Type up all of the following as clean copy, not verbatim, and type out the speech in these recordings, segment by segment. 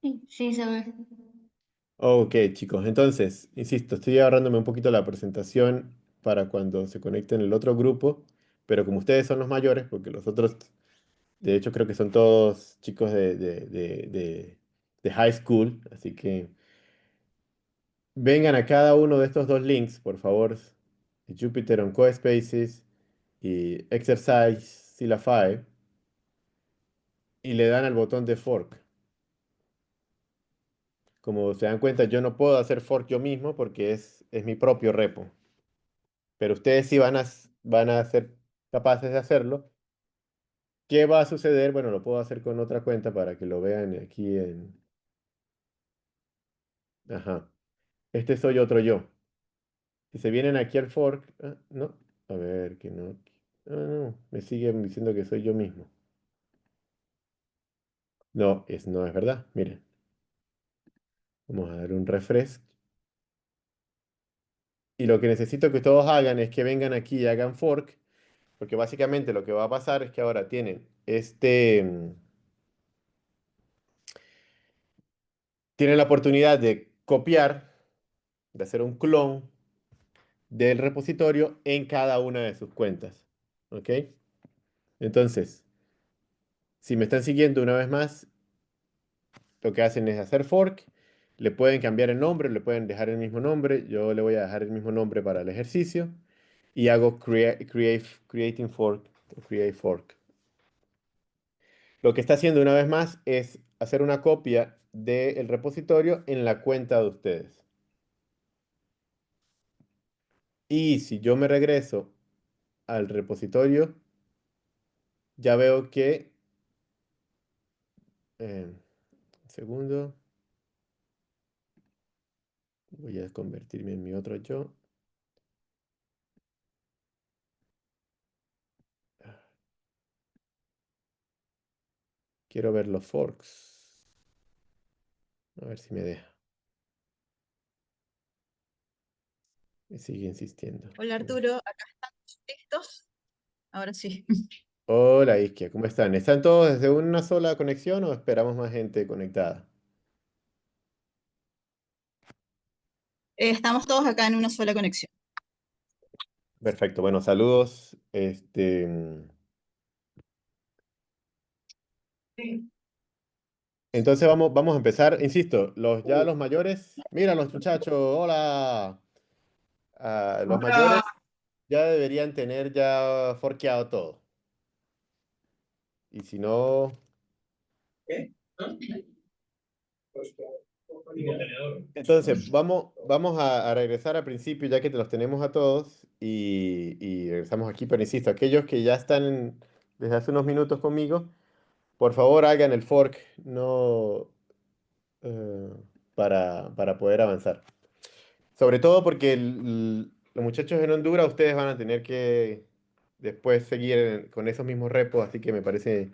Sí, sí, sobre. Ok, chicos, entonces, insisto, estoy agarrándome un poquito la presentación para cuando se conecten el otro grupo, pero como ustedes son los mayores, porque los otros, de hecho, creo que son todos chicos de high school, así que vengan a cada uno de estos dos links, por favor, Jupyter on CoSpaces y Exercise Silafy, y le dan al botón de fork. Como se dan cuenta, yo no puedo hacer fork yo mismo porque es mi propio repo. Pero ustedes sí van a ser capaces de hacerlo. ¿Qué va a suceder? Bueno, lo puedo hacer con otra cuenta para que lo vean aquí en... Ajá. Este soy otro yo. Si se vienen aquí al fork... no. A ver, que no. No, me siguen diciendo que soy yo mismo. No, no es verdad. Miren, vamos a dar un refresh. Y lo que necesito que todos hagan es que vengan aquí y hagan fork, porque básicamente lo que va a pasar es que ahora tienen la oportunidad de copiar, de hacer un clon del repositorio en cada una de sus cuentas. ¿Ok? Entonces, si me están siguiendo una vez más, lo que hacen es hacer fork, le pueden cambiar el nombre, le pueden dejar el mismo nombre, yo le voy a dejar el mismo nombre para el ejercicio y hago creating fork, create fork. Lo que está haciendo una vez más es hacer una copia del repositorio en la cuenta de ustedes. Y si yo me regreso al repositorio, ya veo que, un segundo, voy a convertirme en mi otro yo. Quiero ver los forks. A ver si me deja. Me sigue insistiendo. Hola Arturo, acá estamos listos. Ahora sí. Hola Isquia, ¿cómo están? ¿Están todos desde una sola conexión o esperamos más gente conectada? Estamos todos acá en una sola conexión. Perfecto, bueno, saludos. Sí. Entonces vamos a empezar. Insisto, ya los mayores, mira los muchachos, hola. Los Hola. mayores ya deberían tener ya forqueado todo. Y si no, ¿Qué? entonces, vamos a regresar al principio, ya que te los tenemos a todos, y regresamos aquí, pero insisto, aquellos que ya están desde hace unos minutos conmigo, por favor hagan el fork, no, eh, para poder avanzar. Sobre todo porque los muchachos en Honduras, ustedes van a tener que después seguir con esos mismos repos, así que me parece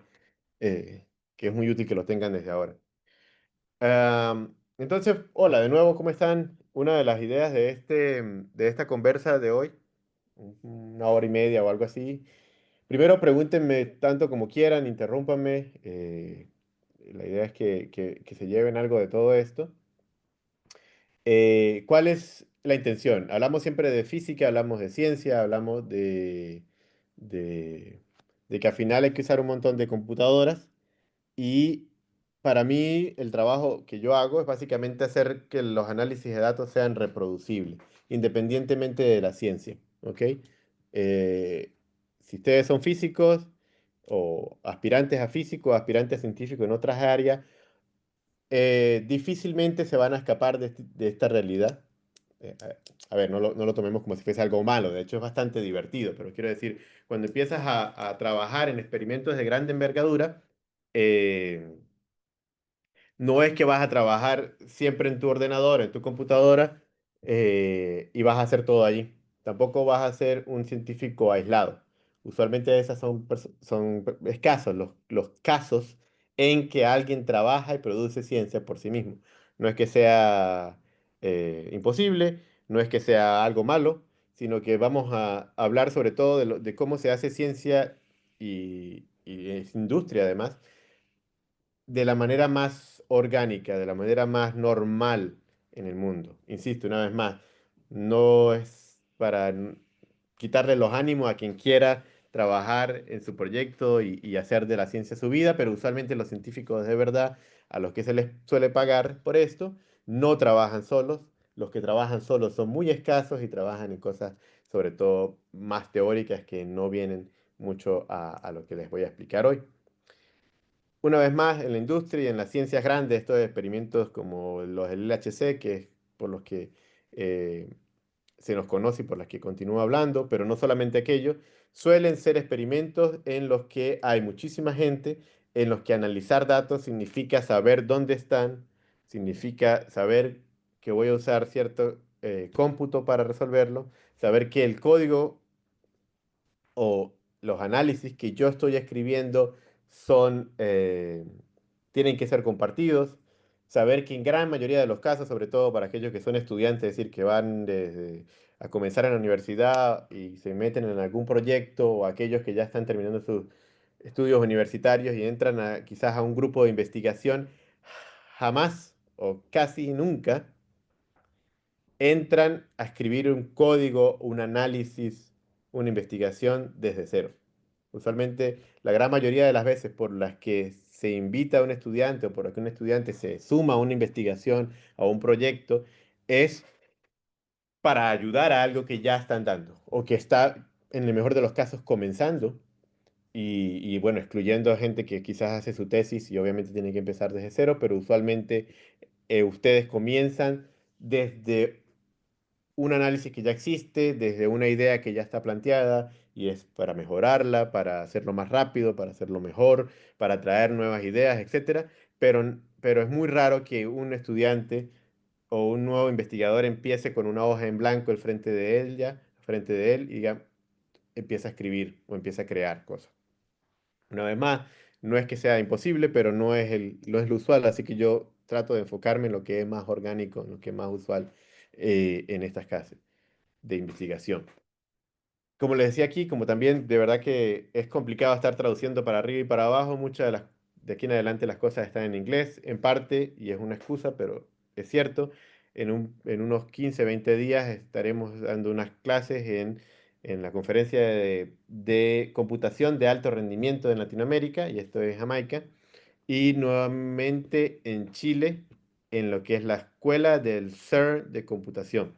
que es muy útil que los tengan desde ahora. Entonces, hola, de nuevo, ¿cómo están? Una de las ideas de esta conversa de hoy, una hora y media o algo así. Primero, pregúntenme tanto como quieran, interrúmpanme. La idea es que se lleven algo de todo esto. ¿Cuál es la intención? Hablamos siempre de física, hablamos de ciencia, hablamos de, de que al final hay que usar un montón de computadoras. Y para mí el trabajo que yo hago es básicamente hacer que los análisis de datos sean reproducibles, independientemente de la ciencia, ¿ok? Eh, si ustedes son físicos o aspirantes a físico, aspirantes a científico en otras áreas, difícilmente se van a escapar de esta realidad. A ver, no lo tomemos como si fuese algo malo, de hecho es bastante divertido, pero quiero decir, cuando empiezas a trabajar en experimentos de grande envergadura, eh, no es que vas a trabajar siempre en tu ordenador, en tu computadora, y vas a hacer todo allí. Tampoco vas a ser un científico aislado. Usualmente esas son escasos los casos en que alguien trabaja y produce ciencia por sí mismo. No es que sea imposible, no es que sea algo malo, sino que vamos a hablar sobre todo de cómo se hace ciencia y es industria además de la manera más orgánica, de la manera más normal en el mundo. Insisto, una vez más, no es para quitarle los ánimos a quien quiera trabajar en su proyecto y hacer de la ciencia su vida, pero usualmente los científicos de verdad, a los que se les suele pagar por esto, no trabajan solos. Los que trabajan solos son muy escasos y trabajan en cosas sobre todo más teóricas que no vienen mucho a lo que les voy a explicar hoy. Una vez más, en la industria y en las ciencias grandes, estos experimentos como los del LHC, que es por los que eh, se nos conoce y por las que continúo hablando, pero no solamente aquello, suelen ser experimentos en los que hay muchísima gente, en los que analizar datos significa saber dónde están, significa saber que voy a usar cierto cómputo para resolverlo, saber que el código o los análisis que yo estoy escribiendo son, tienen que ser compartidos, saber que en gran mayoría de los casos, sobre todo para aquellos que son estudiantes, es decir, que van a comenzar en la universidad y se meten en algún proyecto, o aquellos que ya están terminando sus estudios universitarios y entran quizás a un grupo de investigación, jamás o casi nunca entran a escribir un código, un análisis, una investigación desde cero. Usualmente, la gran mayoría de las veces por las que se invita a un estudiante o por las que un estudiante se suma a una investigación, a un proyecto, es para ayudar a algo que ya están dando o que está, en el mejor de los casos, comenzando. Bueno, excluyendo a gente que quizás hace su tesis y obviamente tiene que empezar desde cero, pero usualmente ustedes comienzan desde un análisis que ya existe, desde una idea que ya está planteada y es para mejorarla, para hacerlo más rápido, para hacerlo mejor, para traer nuevas ideas, etcétera. Pero es muy raro que un estudiante o un nuevo investigador empiece con una hoja en blanco al frente de él ya, frente de él y diga, empieza a escribir o empieza a crear cosas. Una vez más, no es que sea imposible, pero no es lo usual, así que yo trato de enfocarme en lo que es más orgánico, en lo que es más usual en estas clases de investigación. Como les decía aquí, como también de verdad que es complicado estar traduciendo para arriba y para abajo, muchas de aquí en adelante las cosas están en inglés, en parte, y es una excusa, pero es cierto, en unos 15, 20 días estaremos dando unas clases en la conferencia de computación de alto rendimiento en Latinoamérica, y esto es Jamaica, y nuevamente en Chile, en lo que es la escuela del CERN de computación.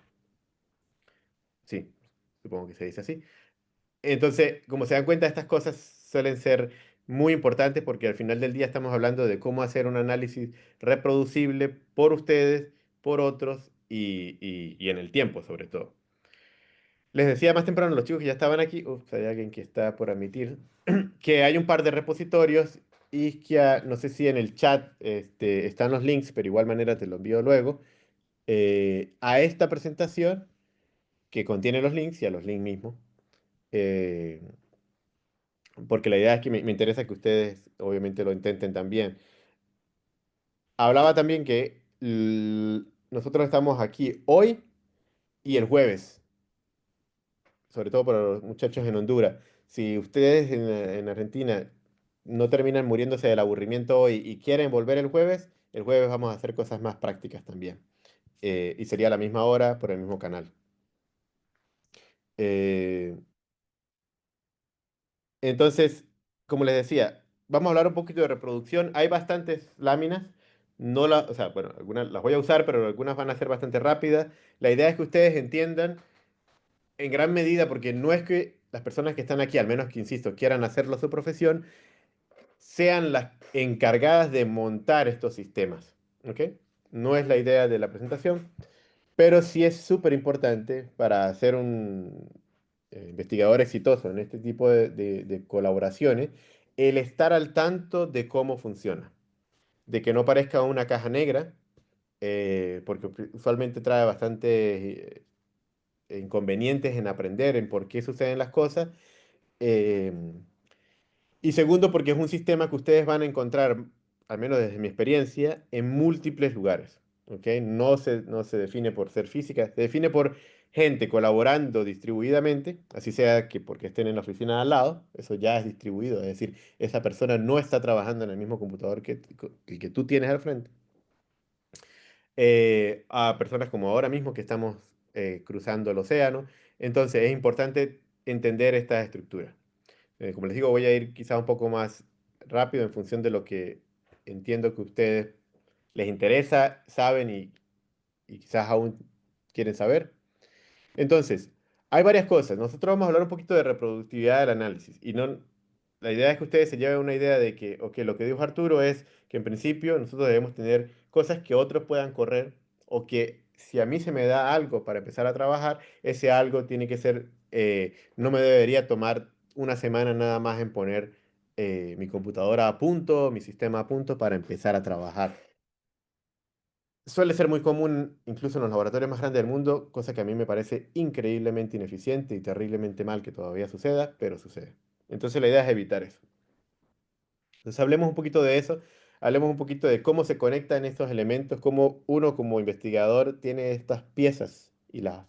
Sí, supongo que se dice así. Entonces, como se dan cuenta, estas cosas suelen ser muy importantes porque al final del día estamos hablando de cómo hacer un análisis reproducible por ustedes, por otros y en el tiempo, sobre todo. Les decía más temprano a los chicos que ya estaban aquí, ups, hay alguien que está por admitir, que hay un par de repositorios y que no sé si en el chat están los links, pero igual manera te lo envío luego, a esta presentación que contiene los links y a los links mismos. eh, Porque la idea es que me interesa que ustedes obviamente lo intenten también. Hablaba también que nosotros estamos aquí hoy y el jueves, sobre todo para los muchachos en Honduras. Si ustedes en Argentina no terminan muriéndose del aburrimiento hoy y quieren volver el jueves vamos a hacer cosas más prácticas también. Y sería a la misma hora por el mismo canal. Eh, Entonces, como les decía, vamos a hablar un poquito de reproducción. Hay bastantes láminas. No o sea, bueno, algunas las voy a usar, pero algunas van a ser bastante rápidas. La idea es que ustedes entiendan en gran medida, porque no es que las personas que están aquí, al menos que, insisto, quieran hacerlo su profesión, sean las encargadas de montar estos sistemas. ¿Ok? No es la idea de la presentación. Pero sí es súper importante para ser un investigador exitoso en este tipo de colaboraciones, el estar al tanto de cómo funciona, de que no parezca una caja negra, porque usualmente trae bastantes inconvenientes en aprender, en por qué suceden las cosas. eh, y segundo, porque es un sistema que ustedes van a encontrar, al menos desde mi experiencia, en múltiples lugares. ¿Ok? No se define por ser física, se define por gente colaborando distribuidamente, así sea que porque estén en la oficina de al lado, eso ya es distribuido, es decir, esa persona no está trabajando en el mismo computador el que tú tienes al frente. a personas como ahora mismo que estamos cruzando el océano. Entonces es importante entender estas estructuras. Como les digo, voy a ir quizá un poco más rápido en función de lo que entiendo que a ustedes les interesa, saben y quizás aún quieren saber. Entonces, hay varias cosas. Nosotros vamos a hablar un poquito de reproductividad del análisis. Y no, la idea es que ustedes se lleven una idea de que, ok, lo que dijo Arturo es que en principio nosotros debemos tener cosas que otros puedan correr o que si a mí se me da algo para empezar a trabajar, ese algo tiene que ser, no me debería tomar una semana nada más en poner mi computadora a punto, mi sistema a punto para empezar a trabajar. Suele ser muy común, incluso en los laboratorios más grandes del mundo, cosa que a mí me parece increíblemente ineficiente y terriblemente mal que todavía suceda, pero sucede. Entonces la idea es evitar eso. Entonces hablemos un poquito de eso, hablemos un poquito de cómo se conectan estos elementos, cómo uno como investigador tiene estas piezas y las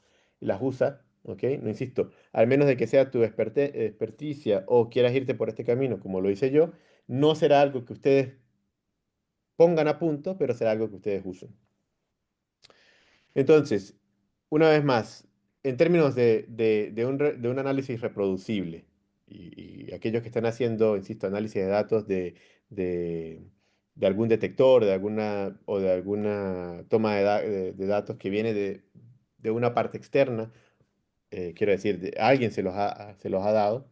usa, ¿ok? No insisto, al menos de que sea tu experticia o quieras irte por este camino, como lo hice yo, no será algo que ustedes pongan a punto, pero será algo que ustedes usen. Entonces, una vez más, en términos de un análisis reproducible, y aquellos que están haciendo, insisto, análisis de datos de- de algún detector, o de alguna toma de datos que viene de una parte externa, quiero decir, alguien se los ha dado,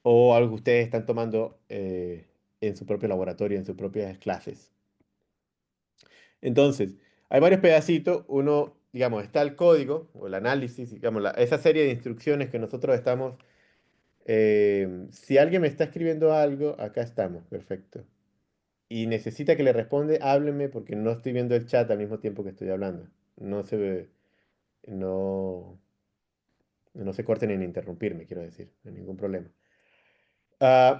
o algo que ustedes están tomando en su propio laboratorio, en sus propias clases. Entonces, hay varios pedacitos. Uno, digamos, está el código o el análisis, digamos, esa serie de instrucciones que nosotros estamos. Si alguien me está escribiendo algo, acá estamos, perfecto. Y necesita que le responde, hábleme porque no estoy viendo el chat al mismo tiempo que estoy hablando. No se ve, no, no se corten en interrumpirme, quiero decir, no hay ningún problema.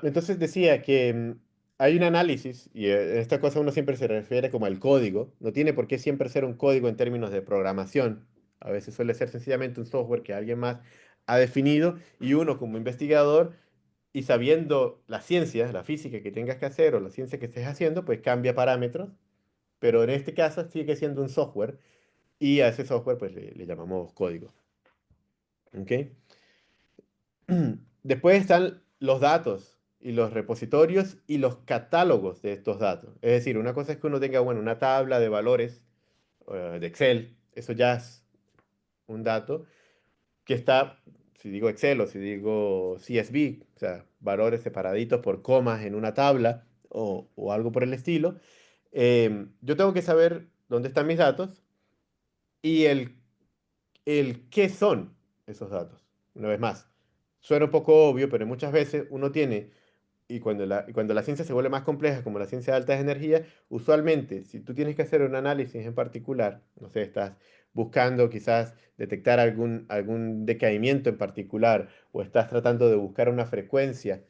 Entonces decía que hay un análisis, y esta cosa uno siempre se refiere como al código, no tiene por qué siempre ser un código en términos de programación, a veces suele ser sencillamente un software que alguien más ha definido y uno como investigador y sabiendo la ciencia, la física que tengas que hacer o la ciencia que estés haciendo, pues cambia parámetros, pero en este caso sigue siendo un software y a ese software pues le llamamos código. ¿Ok? Después están los datos y los repositorios y los catálogos de estos datos. Es decir, una cosa es que uno tenga, bueno, una tabla de valores de Excel, eso ya es un dato que está, si digo Excel o si digo CSV, o sea, valores separaditos por comas en una tabla o algo por el estilo. Yo tengo que saber dónde están mis datos y el qué son esos datos. Una vez más, suena un poco obvio, pero muchas veces uno tiene, y cuando la ciencia se vuelve más compleja, como la ciencia de altas energías, usualmente, si tú tienes que hacer un análisis en particular, no sé, estás buscando quizás detectar algún decaimiento en particular, o estás tratando de buscar una frecuencia,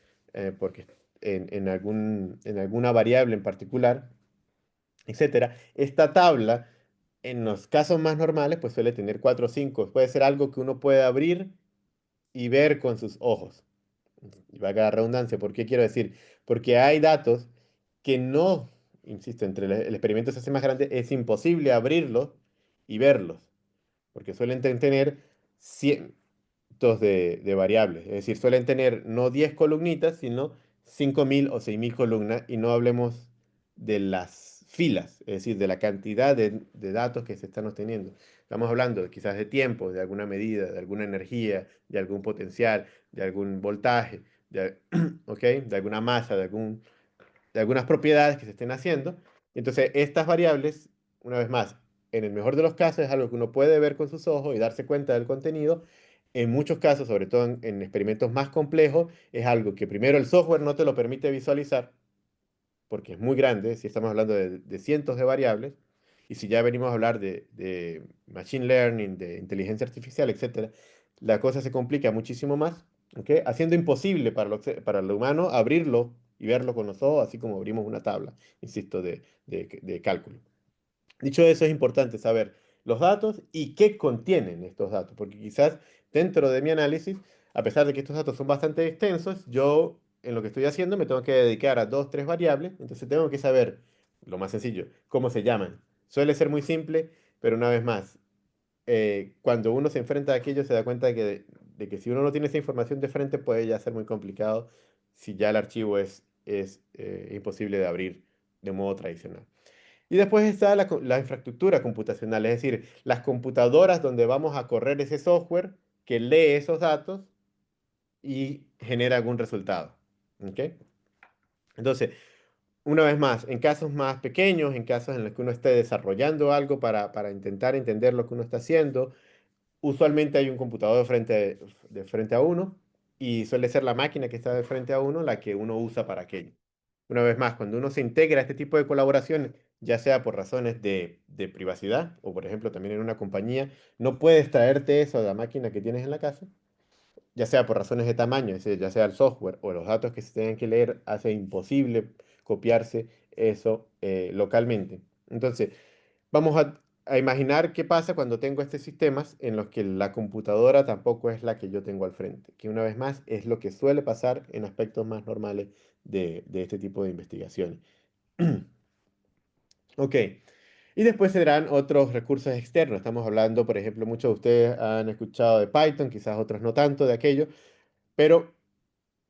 porque en alguna variable en particular, etcétera, esta tabla en los casos más normales, pues suele tener 4 o 5. Puede ser algo que uno puede abrir y ver con sus ojos. Y valga la redundancia, ¿por qué quiero decir? Porque hay datos que no, insisto, entre el experimento se hace más grande, es imposible abrirlos y verlos, porque suelen tener cientos de variables. Es decir, suelen tener no 10 columnitas, sino 5.000 o 6.000 columnas, y no hablemos de las filas, es decir, de la cantidad de datos que se están obteniendo. Estamos hablando quizás de tiempo, de alguna medida, de alguna energía, de algún potencial, de algún voltaje, ¿ok? De alguna masa, de algunas propiedades que se estén haciendo. Entonces, estas variables, una vez más, en el mejor de los casos es algo que uno puede ver con sus ojos y darse cuenta del contenido. En muchos casos, sobre todo en experimentos más complejos, es algo que primero el software no te lo permite visualizar, porque es muy grande, si estamos hablando de cientos de variables, y si ya venimos a hablar de machine learning, de inteligencia artificial, etcétera, la cosa se complica muchísimo más, ¿ok? Haciendo imposible para el humano abrirlo y verlo con los ojos, así como abrimos una tabla, insisto, de cálculo. Dicho eso, es importante saber los datos y qué contienen estos datos, porque quizás dentro de mi análisis, a pesar de que estos datos son bastante extensos, yo en lo que estoy haciendo me tengo que dedicar a dos, tres variables, entonces tengo que saber, lo más sencillo, cómo se llaman. Suele ser muy simple, pero una vez más, cuando uno se enfrenta a aquello se da cuenta de que si uno no tiene esa información de frente puede ya ser muy complicado si ya el archivo es imposible de abrir de modo tradicional. Y después está la infraestructura computacional, es decir, las computadoras donde vamos a correr ese software que lee esos datos y genera algún resultado. ¿Ok? Entonces, una vez más, en casos más pequeños, en casos en los que uno esté desarrollando algo para intentar entender lo que uno está haciendo, usualmente hay un computador de frente a uno y suele ser la máquina que está de frente a uno la que uno usa para aquello. Una vez más, cuando uno se integra a este tipo de colaboraciones, ya sea por razones de privacidad o, por ejemplo, también en una compañía, no puedes traerte eso a la máquina que tienes en la casa, ya sea por razones de tamaño, es decir, ya sea el software o los datos que se tengan que leer, hace imposible copiarse eso localmente. Entonces, vamos a imaginar qué pasa cuando tengo estos sistemas en los que la computadora tampoco es la que yo tengo al frente, que una vez más es lo que suele pasar en aspectos más normales de este tipo de investigaciones. Ok, y después serán otros recursos externos. Estamos hablando, por ejemplo, muchos de ustedes han escuchado de Python, quizás otros no tanto de aquello, pero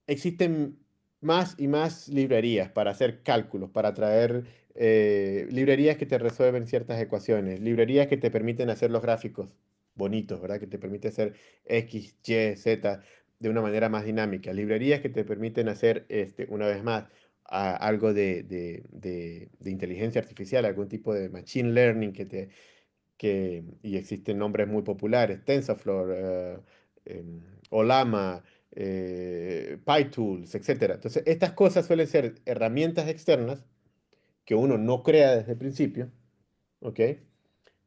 existen más y más librerías para hacer cálculos, para traer librerías que te resuelven ciertas ecuaciones, librerías que te permiten hacer los gráficos bonitos, ¿verdad? Que te permite hacer X, Y, Z de una manera más dinámica, librerías que te permiten hacer, una vez más, algo de inteligencia artificial, algún tipo de machine learning y existen nombres muy populares, TensorFlow, Olama, PyTools, etcétera. Entonces, estas cosas suelen ser herramientas externas que uno no crea desde el principio, ¿ok?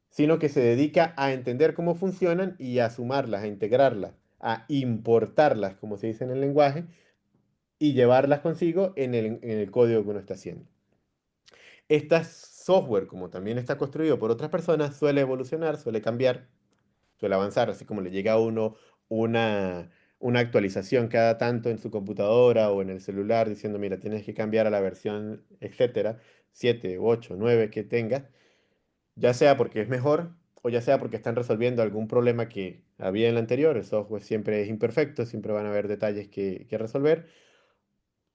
Sino que se dedica a entender cómo funcionan y a sumarlas, a integrarlas, a importarlas, como se dice en el lenguaje, y llevarlas consigo en el código que uno está haciendo. Este software, como también está construido por otras personas, suele evolucionar, suele cambiar, suele avanzar, así como le llega a uno una, una actualización cada tanto en su computadora o en el celular diciendo, mira, tienes que cambiar a la versión, etcétera, 7 8 9 que tengas, ya sea porque es mejor o ya sea porque están resolviendo algún problema que había en la anterior, el software siempre es imperfecto, siempre van a haber detalles que resolver,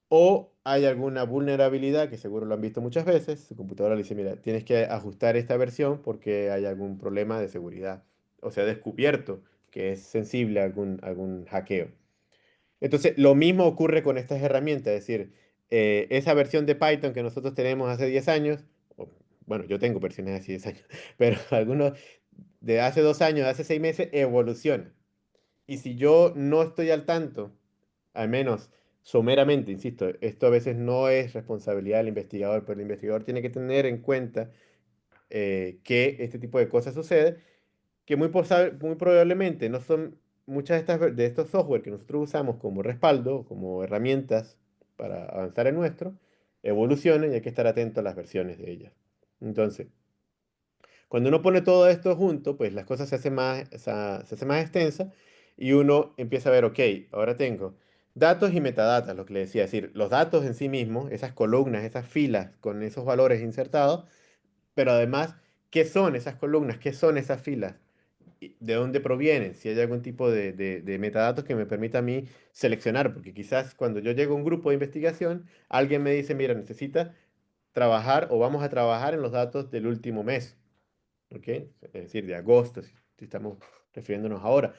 o hay alguna vulnerabilidad que seguro lo han visto muchas veces. Su computadora le dice, mira, tienes que ajustar esta versión porque hay algún problema de seguridad. O se ha descubierto que es sensible a algún hackeo. Entonces, lo mismo ocurre con estas herramientas. Es decir, esa versión de Python que nosotros tenemos hace 10 años, o, bueno, yo tengo versiones de hace 10 años, pero algunos de hace 2 años, de hace 6 meses, evolucionan. Y si yo no estoy al tanto, al menos someramente, insisto, esto a veces no es responsabilidad del investigador, pero el investigador tiene que tener en cuenta que este tipo de cosas sucede, que muy probablemente no son muchas de estos software que nosotros usamos como respaldo, como herramientas para avanzar en nuestro, evolucionen y hay que estar atento a las versiones de ellas. Entonces, cuando uno pone todo esto junto, pues las cosas se hacen más extensas y uno empieza a ver, ok, ahora tengo datos y metadatas, lo que le decía, es decir, los datos en sí mismos, esas columnas, esas filas con esos valores insertados, pero además, ¿qué son esas columnas? ¿Qué son esas filas? ¿De dónde provienen? Si hay algún tipo de metadatos que me permita a mí seleccionar, porque quizás cuando yo llego a un grupo de investigación, alguien me dice, mira, necesita trabajar o vamos a trabajar en los datos del último mes. ¿Ok? Es decir, de agosto, si estamos refiriéndonos ahora.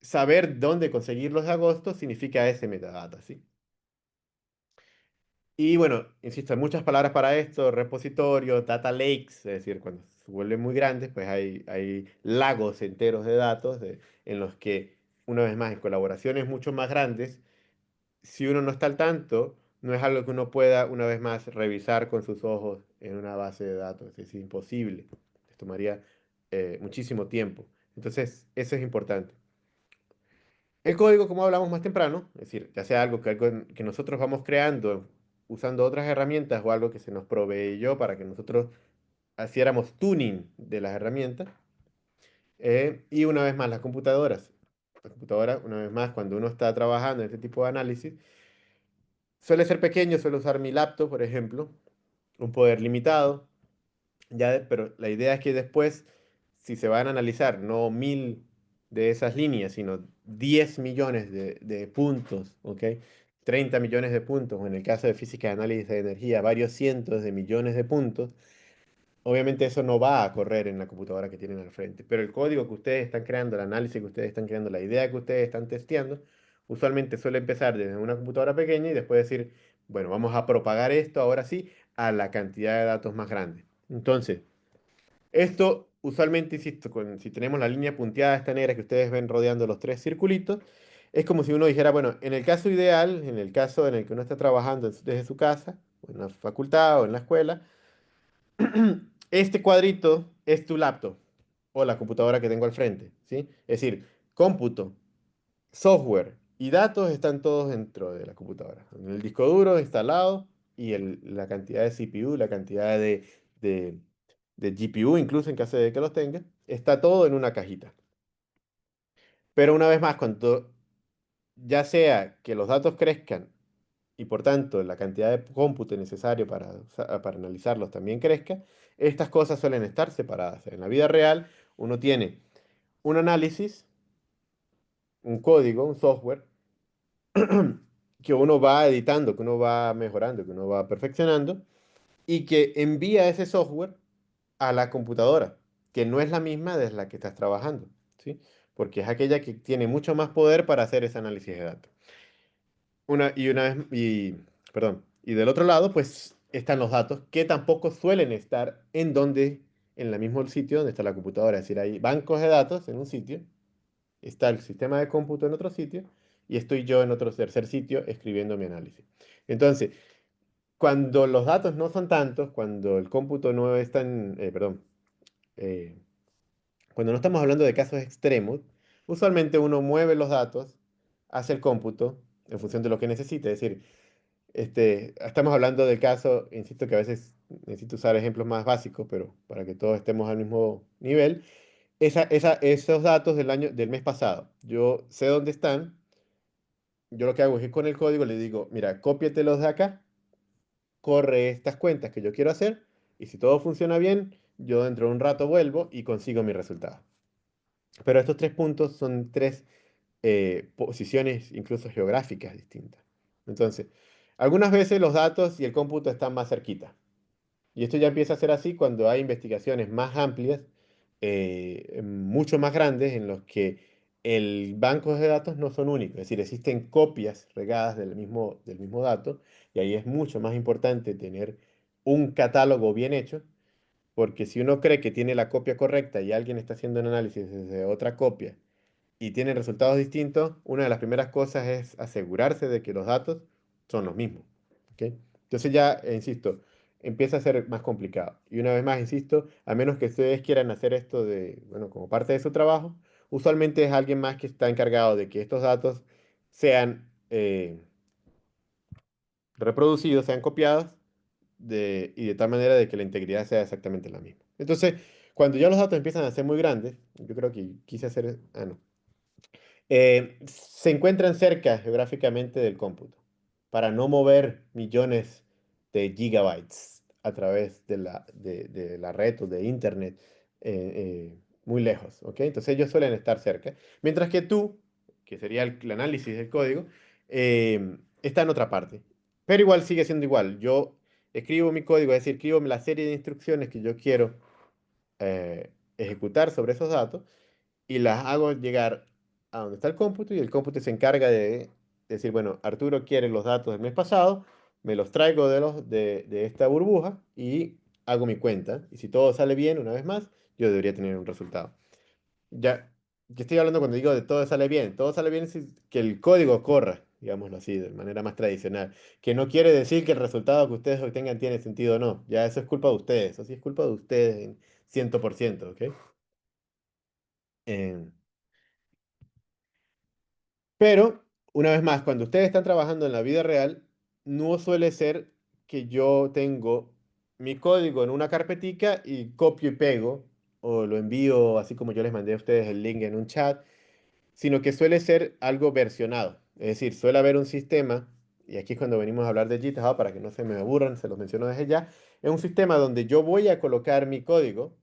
Saber dónde conseguir los de agosto significa ese metadata, ¿sí? Y bueno, insisto, hay muchas palabras para esto, repositorio, data lakes, es decir, cuando se vuelven muy grandes, pues hay lagos enteros de datos en los que, una vez más, en colaboraciones mucho más grandes, si uno no está al tanto, no es algo que uno pueda, una vez más, revisar con sus ojos en una base de datos. Es imposible. Les tomaría muchísimo tiempo. Entonces, eso es importante. El código, como hablamos más temprano, es decir, ya sea algo que nosotros vamos creando usando otras herramientas o algo que se nos proveyó para que nosotros hiciéramos tuning de las herramientas. Y una vez más, las computadoras. La computadora, una vez más, cuando uno está trabajando en este tipo de análisis, suele ser pequeño, suelo usar mi laptop, por ejemplo, un poder limitado. Pero la idea es que después, si se van a analizar no 1.000 de esas líneas, sino 10 millones de puntos, ¿ok? 30 millones de puntos, o en el caso de física de análisis de energía, varios cientos de millones de puntos, obviamente eso no va a correr en la computadora que tienen al frente, pero el código que ustedes están creando, el análisis que ustedes están creando, la idea que ustedes están testeando, usualmente suele empezar desde una computadora pequeña y después decir, bueno, vamos a propagar esto ahora sí a la cantidad de datos más grande. Entonces, esto usualmente, insisto, si tenemos la línea punteada esta negra que ustedes ven rodeando los tres circulitos, es como si uno dijera, bueno, en el caso ideal, en el caso en el que uno está trabajando desde su casa, o en la facultad o en la escuela, este cuadrito es tu laptop o la computadora que tengo al frente, ¿sí? Es decir, cómputo, software y datos están todos dentro de la computadora. En el disco duro instalado y la cantidad de CPU, la cantidad de, de GPU, incluso en caso de que los tenga, está todo en una cajita. Pero una vez más, cuando ya sea que los datos crezcan y por tanto la cantidad de cómputo necesario para analizarlos también crezca, estas cosas suelen estar separadas. En la vida real, uno tiene un análisis, un código, un software, que uno va editando, que uno va mejorando, que uno va perfeccionando, y que envía ese software a la computadora, que no es la misma de la que estás trabajando, ¿sí? Porque es aquella que tiene mucho más poder para hacer ese análisis de datos. Perdón, y del otro lado, pues están los datos que tampoco suelen estar en el mismo sitio donde está la computadora. Es decir, hay bancos de datos en un sitio, está el sistema de cómputo en otro sitio, y estoy yo en otro tercer sitio escribiendo mi análisis. Entonces, cuando los datos no son tantos, cuando el cómputo no es tan, perdón, eh, cuando no estamos hablando de casos extremos, usualmente uno mueve los datos, hace el cómputo en función de lo que necesite. Es decir, estamos hablando del caso, insisto que a veces necesito usar ejemplos más básicos, pero para que todos estemos al mismo nivel. Esos datos del mes pasado, yo sé dónde están. Yo lo que hago es que con el código le digo, mira, cópiatelos de acá, corre estas cuentas que yo quiero hacer, y si todo funciona bien, yo dentro de un rato vuelvo y consigo mi resultado. Pero estos tres puntos son tres posiciones incluso geográficas distintas. Entonces, algunas veces los datos y el cómputo están más cerquita. Y esto ya empieza a ser así cuando hay investigaciones más amplias, mucho más grandes, en los que el banco de datos no son únicos. Es decir, existen copias regadas del mismo dato, y ahí es mucho más importante tener un catálogo bien hecho, porque si uno cree que tiene la copia correcta y alguien está haciendo un análisis desde otra copia y tienen resultados distintos, una de las primeras cosas es asegurarse de que los datos son los mismos. ¿Ok? Entonces ya, insisto, empieza a ser más complicado. Y una vez más, insisto, a menos que ustedes quieran hacer esto bueno, como parte de su trabajo, usualmente es alguien más que está encargado de que estos datos sean reproducidos, sean copiados, y de tal manera de que la integridad sea exactamente la misma. Entonces, cuando ya los datos empiezan a ser muy grandes, yo creo que quise hacer, no, se encuentran cerca geográficamente del cómputo para no mover millones de gigabytes a través de la red o de internet muy lejos, ¿ok? Entonces ellos suelen estar cerca, mientras que tú, que sería el análisis del código, está en otra parte. Pero igual sigue siendo igual. Yo escribo mi código, es decir, escribo la serie de instrucciones que yo quiero ejecutar sobre esos datos, y las hago llegar a donde está el cómputo, y el cómputo se encarga de decir, bueno, Arturo quiere los datos del mes pasado, me los traigo de esta burbuja y hago mi cuenta. Y si todo sale bien, una vez más, yo debería tener un resultado. Ya, que estoy hablando cuando digo de todo sale bien es que el código corra, digámoslo así, de manera más tradicional, que no quiere decir que el resultado que ustedes obtengan tiene sentido o no, ya eso es culpa de ustedes, eso sí es culpa de ustedes en 100%, ¿ok? Eh, Pero, una vez más, cuando ustedes están trabajando en la vida real, no suele ser que yo tengo mi código en una carpetica y copio y pego, o lo envío así como yo les mandé a ustedes el link en un chat, sino que suele ser algo versionado. Es decir, suele haber un sistema. y aquí es cuando venimos a hablar de GitHub, para que no se me aburran, se los menciono desde ya, es un sistema donde yo voy a colocar mi código,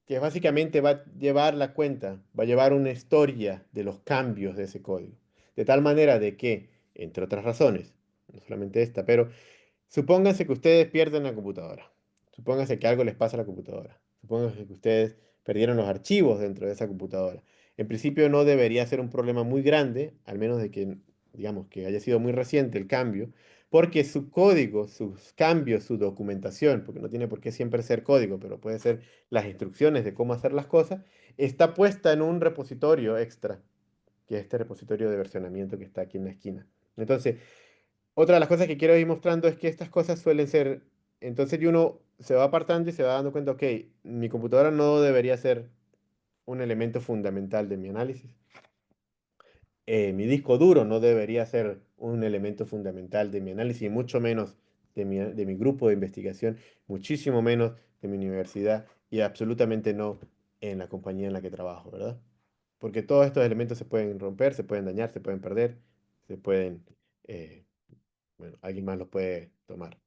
que básicamente va a llevar la cuenta, va a llevar una historia de los cambios de ese código. De tal manera de que, entre otras razones, no solamente esta, pero supónganse que ustedes pierden la computadora. Supónganse que algo les pasa a la computadora. Supónganse que ustedes perdieron los archivos dentro de esa computadora. En principio no debería ser un problema muy grande, al menos de que, digamos, que haya sido muy reciente el cambio, porque su código, sus cambios, su documentación, porque no tiene por qué siempre ser código, pero puede ser las instrucciones de cómo hacer las cosas, está puesta en un repositorio extra, que es este repositorio de versionamiento que está aquí en la esquina. Entonces, otra de las cosas que quiero ir mostrando es que estas cosas suelen ser, entonces y uno se va apartando y se va dando cuenta, ok, mi computadora no debería ser un elemento fundamental de mi análisis. Mi disco duro no debería ser un elemento fundamental de mi análisis, y mucho menos de mi grupo de investigación, muchísimo menos de mi universidad y absolutamente no en la compañía en la que trabajo, ¿verdad? Porque todos estos elementos se pueden romper, se pueden dañar, se pueden perder, se pueden, eh, bueno, alguien más los puede tomar.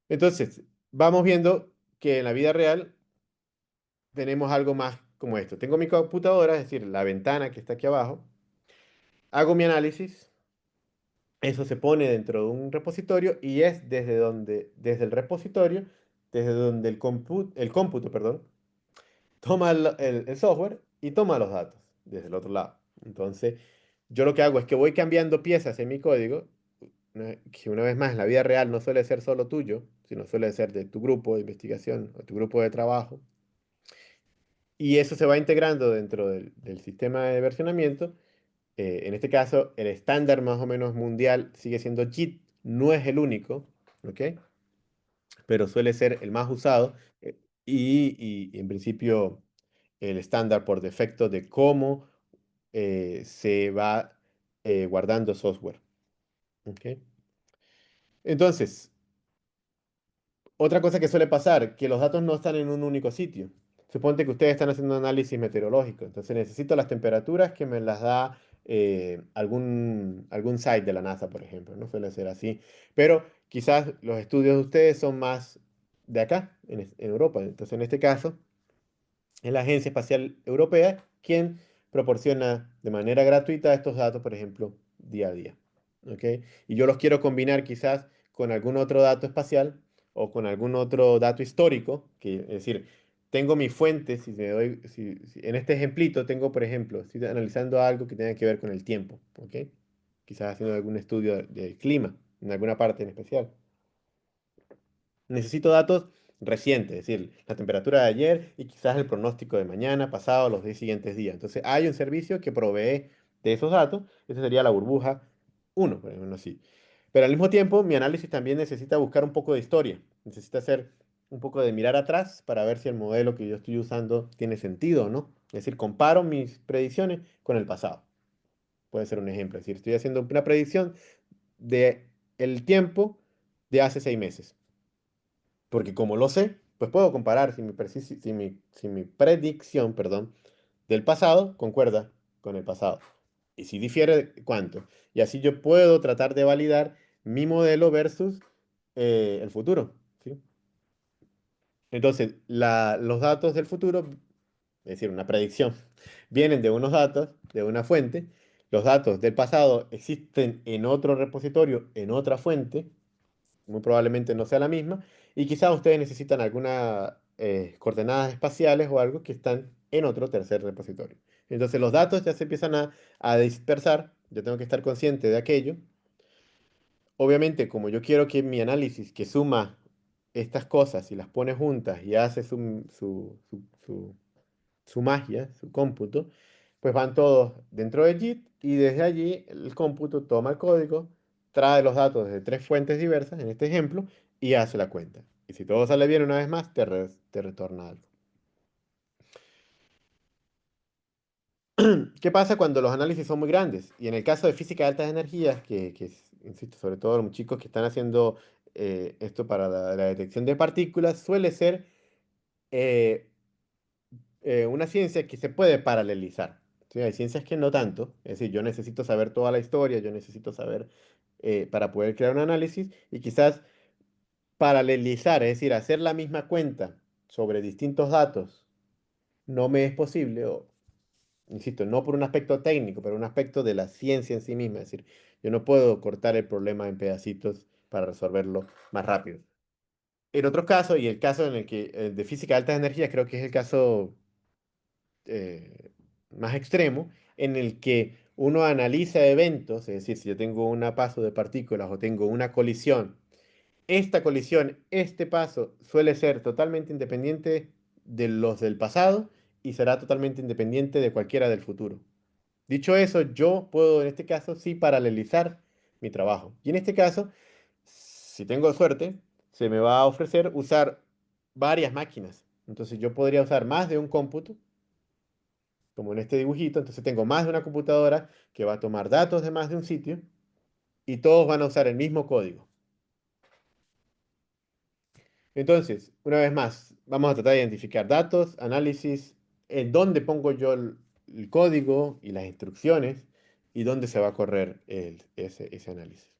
Entonces, vamos viendo que en la vida real tenemos algo más como esto. Tengo mi computadora, es decir, la ventana que está aquí abajo, hago mi análisis, eso se pone dentro de un repositorio y es desde el repositorio, desde donde el cómputo, perdón, toma el software y toma los datos desde el otro lado. Entonces, yo lo que hago es que voy cambiando piezas en mi código, que una vez más en la vida real no suele ser solo tuyo, sino suele ser de tu grupo de investigación o tu grupo de trabajo. Y eso se va integrando dentro del sistema de versionamiento. En este caso, el estándar más o menos mundial sigue siendo JIT, no es el único, ¿ok? Pero suele ser el más usado y en principio el estándar por defecto de cómo se va guardando software, ¿ok? Entonces, otra cosa que suele pasar, que los datos no están en un único sitio. Suponte que ustedes están haciendo un análisis meteorológico, entonces necesito las temperaturas que me las da algún site de la NASA, por ejemplo, ¿no? Suele ser así. Pero quizás los estudios de ustedes son más de acá, en Europa. Entonces, en este caso, es la Agencia Espacial Europea quien proporciona de manera gratuita estos datos, por ejemplo, día a día. ¿Ok? Y yo los quiero combinar quizás con algún otro dato espacial o con algún otro dato histórico, que, es decir, tengo mi fuente, en este ejemplito tengo, por ejemplo, estoy analizando algo que tenga que ver con el tiempo, ¿ok? Quizás haciendo algún estudio del clima en alguna parte en especial. Necesito datos recientes, es decir, la temperatura de ayer y quizás el pronóstico de mañana, pasado, los 10 siguientes días. Entonces, hay un servicio que provee de esos datos. Esa sería la burbuja uno, por ejemplo, así. Pero al mismo tiempo, mi análisis también necesita buscar un poco de historia. Necesita hacer un poco de mirar atrás para ver si el modelo que yo estoy usando tiene sentido o no. Es decir, comparo mis predicciones con el pasado. Puede ser un ejemplo. Es decir, estoy haciendo una predicción de el tiempo de hace 6 meses. Porque como lo sé, pues puedo comparar si mi predicción, perdón, del pasado concuerda con el pasado. Y si difiere, ¿cuánto? Y así yo puedo tratar de validar mi modelo versus el futuro, ¿sí? Entonces, los datos del futuro, es decir, una predicción, vienen de unos datos, de una fuente. Los datos del pasado existen en otro repositorio, en otra fuente, muy probablemente no sea la misma, y quizás ustedes necesitan algunas coordenadas espaciales o algo que están en otro tercer repositorio. Entonces los datos ya se empiezan a dispersar, yo tengo que estar consciente de aquello. Obviamente, como yo quiero que mi análisis, que suma estas cosas y las pone juntas y hace su magia, su cómputo, pues van todos dentro de JIT y desde allí el cómputo toma el código, trae los datos de tres fuentes diversas, en este ejemplo, y hace la cuenta. Y si todo sale bien una vez más, te retorna algo. ¿Qué pasa cuando los análisis son muy grandes? Y en el caso de física de altas energías, insisto, sobre todo los chicos que están haciendo esto para la detección de partículas, suele ser eh, una ciencia que se puede paralelizar. ¿Sí? Hay ciencias que no tanto, es decir, yo necesito saber toda la historia, yo necesito saber para poder crear un análisis y quizás paralelizar, es decir, hacer la misma cuenta sobre distintos datos no me es posible, o insisto, no por un aspecto técnico, pero un aspecto de la ciencia en sí misma. Es decir, yo no puedo cortar el problema en pedacitos para resolverlo más rápido. En otros casos, y el caso en el que de física de altas energías, creo que es el caso eh, más extremo, en el que uno analiza eventos, es decir, si yo tengo un paso de partículas o tengo una colisión, esta colisión, este paso suele ser totalmente independiente de los del pasado y será totalmente independiente de cualquiera del futuro. Dicho eso, yo puedo en este caso sí paralelizar mi trabajo. Y en este caso, si tengo suerte, se me va a ofrecer usar varias máquinas. Entonces yo podría usar más de un cómputo, como en este dibujito. Entonces tengo más de una computadora que va a tomar datos de más de un sitio y todos van a usar el mismo código. Entonces, una vez más, vamos a tratar de identificar datos, análisis, en dónde pongo yo el código y las instrucciones y dónde se va a correr ese análisis.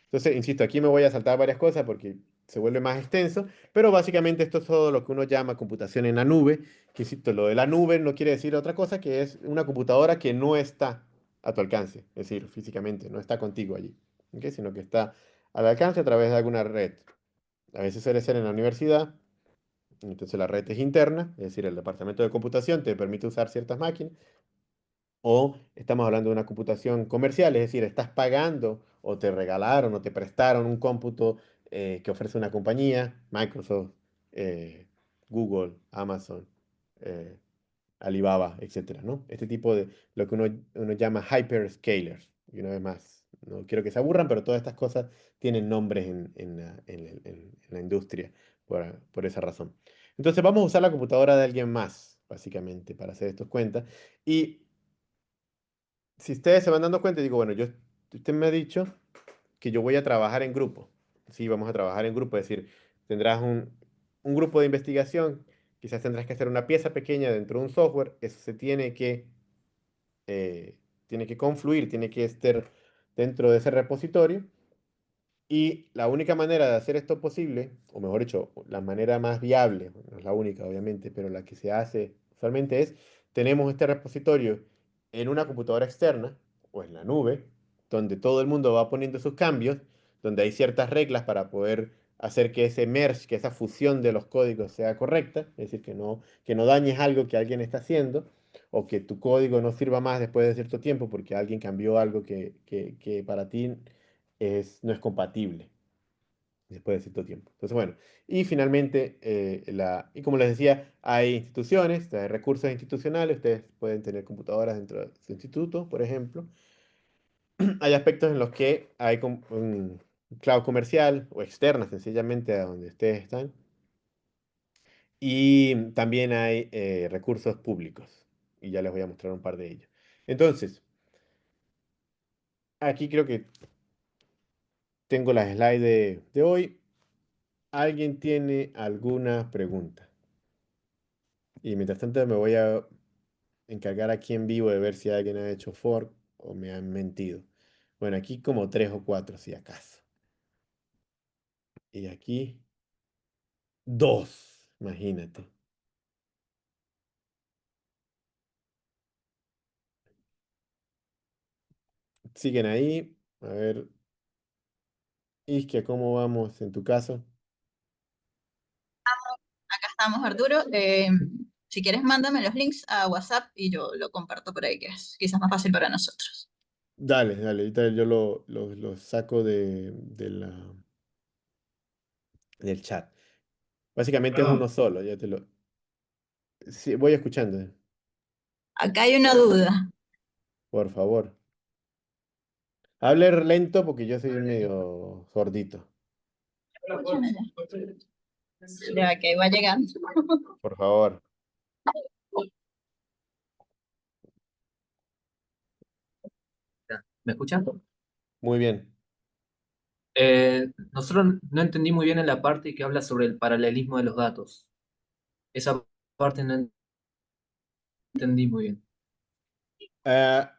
Entonces, insisto, aquí me voy a saltar varias cosas porque se vuelve más extenso, pero básicamente esto es todo lo que uno llama computación en la nube, que insisto, lo de la nube no quiere decir otra cosa que es una computadora que no está a tu alcance, es decir, físicamente, no está contigo allí, ¿ok? Sino que está al alcance a través de alguna red. A veces suele ser en la universidad, entonces la red es interna, es decir, el departamento de computación te permite usar ciertas máquinas, o estamos hablando de una computación comercial, es decir, estás pagando o te regalaron o te prestaron un cómputo que ofrece una compañía, Microsoft, eh, Google, Amazon, eh, Alibaba, etcétera, ¿no? Este tipo de lo que uno llama hyperscalers. Y una vez más, no quiero que se aburran, pero todas estas cosas tienen nombres en la industria por esa razón. Entonces vamos a usar la computadora de alguien más, básicamente, para hacer estas cuentas. Y si ustedes se van dando cuenta, digo, bueno, usted me ha dicho que yo voy a trabajar en grupo. Sí, vamos a trabajar en grupo, es decir, tendrás un grupo de investigación, quizás tendrás que hacer una pieza pequeña dentro de un software, eso se tiene que confluir, tiene que estar dentro de ese repositorio. Y la única manera de hacer esto posible, o mejor dicho, la manera más viable, no es la única obviamente, pero la que se hace usualmente es, tenemos este repositorio en una computadora externa o en la nube, donde todo el mundo va poniendo sus cambios, donde hay ciertas reglas para poder hacer que ese merge, que esa fusión de los códigos sea correcta, es decir, que no dañes algo que alguien está haciendo, o que tu código no sirva más después de cierto tiempo porque alguien cambió algo que para ti no es compatible después de cierto tiempo. Entonces, bueno, y finalmente, y como les decía, hay instituciones, hay recursos institucionales, ustedes pueden tener computadoras dentro de su instituto, por ejemplo. Hay aspectos en los que hay un cloud comercial o externa, sencillamente, a donde ustedes están. Y también hay recursos públicos, y ya les voy a mostrar un par de ellos. Entonces, aquí creo que tengo las slides de hoy. ¿Alguien tiene alguna pregunta? Y mientras tanto me voy a encargar aquí en vivo de ver si alguien ha hecho fork o me han mentido. Bueno, aquí como tres o cuatro, si acaso. Y aquí dos, imagínate. Siguen ahí. A ver, Isquia, ¿cómo vamos en tu caso? Acá estamos, Arturo. Si quieres, mándame los links a WhatsApp y yo lo comparto por ahí, que es quizás más fácil para nosotros. Dale, dale, ahorita yo lo saco del chat. Básicamente es uno Perdón, solo, ya te lo... Sí, voy escuchando, Acá hay una duda. por favor. Hable lento porque yo soy medio sordito. Escúchame ya, que va llegando. Por favor. ¿me escuchan? Muy bien. Nosotros no entendí muy bien en la parte que habla sobre el paralelismo de los datos. Esa parte no entendí muy bien. Ah,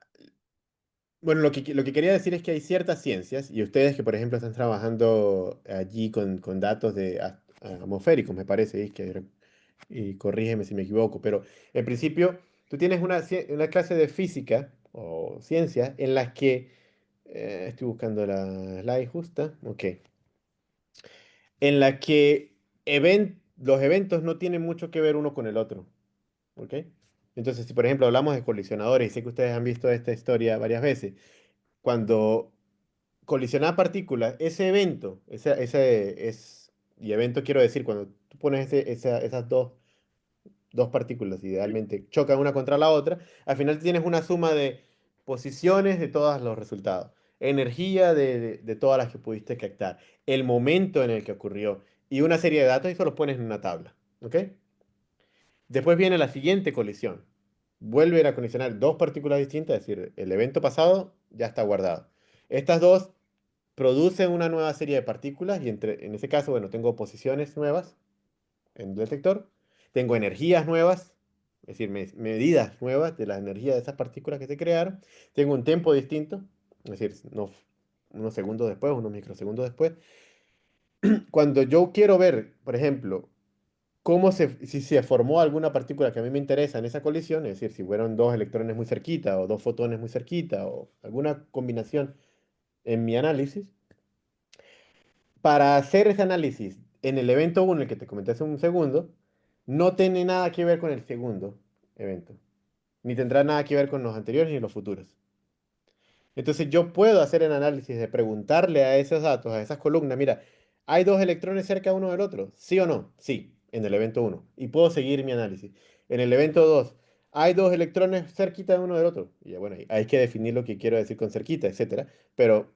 Bueno, lo que quería decir es que hay ciertas ciencias, y ustedes que, por ejemplo, están trabajando allí con datos de atmosféricos, me parece, y corrígeme si me equivoco, pero en principio tú tienes una clase de física o ciencia en las que, estoy buscando la slide justa, ok, en la que los eventos no tienen mucho que ver uno con el otro, ¿ok? Entonces, si por ejemplo hablamos de colisionadores, y sé que ustedes han visto esta historia varias veces, cuando colisionar partículas, ese evento, y evento quiero decir, cuando tú pones esas dos partículas, idealmente chocan una contra la otra, al final tienes una suma de posiciones de todos los resultados, energía de todas las que pudiste captar, el momento en el que ocurrió, y una serie de datos, y eso los pones en una tabla, ¿ok? Después viene la siguiente colisión. Vuelve a colisionar dos partículas distintas, es decir, el evento pasado ya está guardado. Estas dos producen una nueva serie de partículas y en ese caso, bueno, tengo posiciones nuevas en el detector, tengo energías nuevas, es decir, medidas nuevas de la energía de esas partículas que se crearon, tengo un tiempo distinto, es decir, unos segundos después, unos microsegundos después. Cuando yo quiero ver, por ejemplo, si se formó alguna partícula que a mí me interesa en esa colisión, es decir, si fueron dos electrones muy cerquita o dos fotones muy cerquita o alguna combinación en mi análisis, para hacer ese análisis en el evento uno el que te comenté hace un segundo, no tiene nada que ver con el segundo evento, ni tendrá nada que ver con los anteriores ni los futuros. Entonces yo puedo hacer el análisis de preguntarle a esos datos, a esas columnas, mira, ¿hay dos electrones cerca uno del otro? ¿Sí o no? Sí, en el evento uno. Y puedo seguir mi análisis. En el evento 2, ¿hay dos electrones cerquita de uno del otro? Y ya, bueno, hay que definir lo que quiero decir con cerquita, etcétera. Pero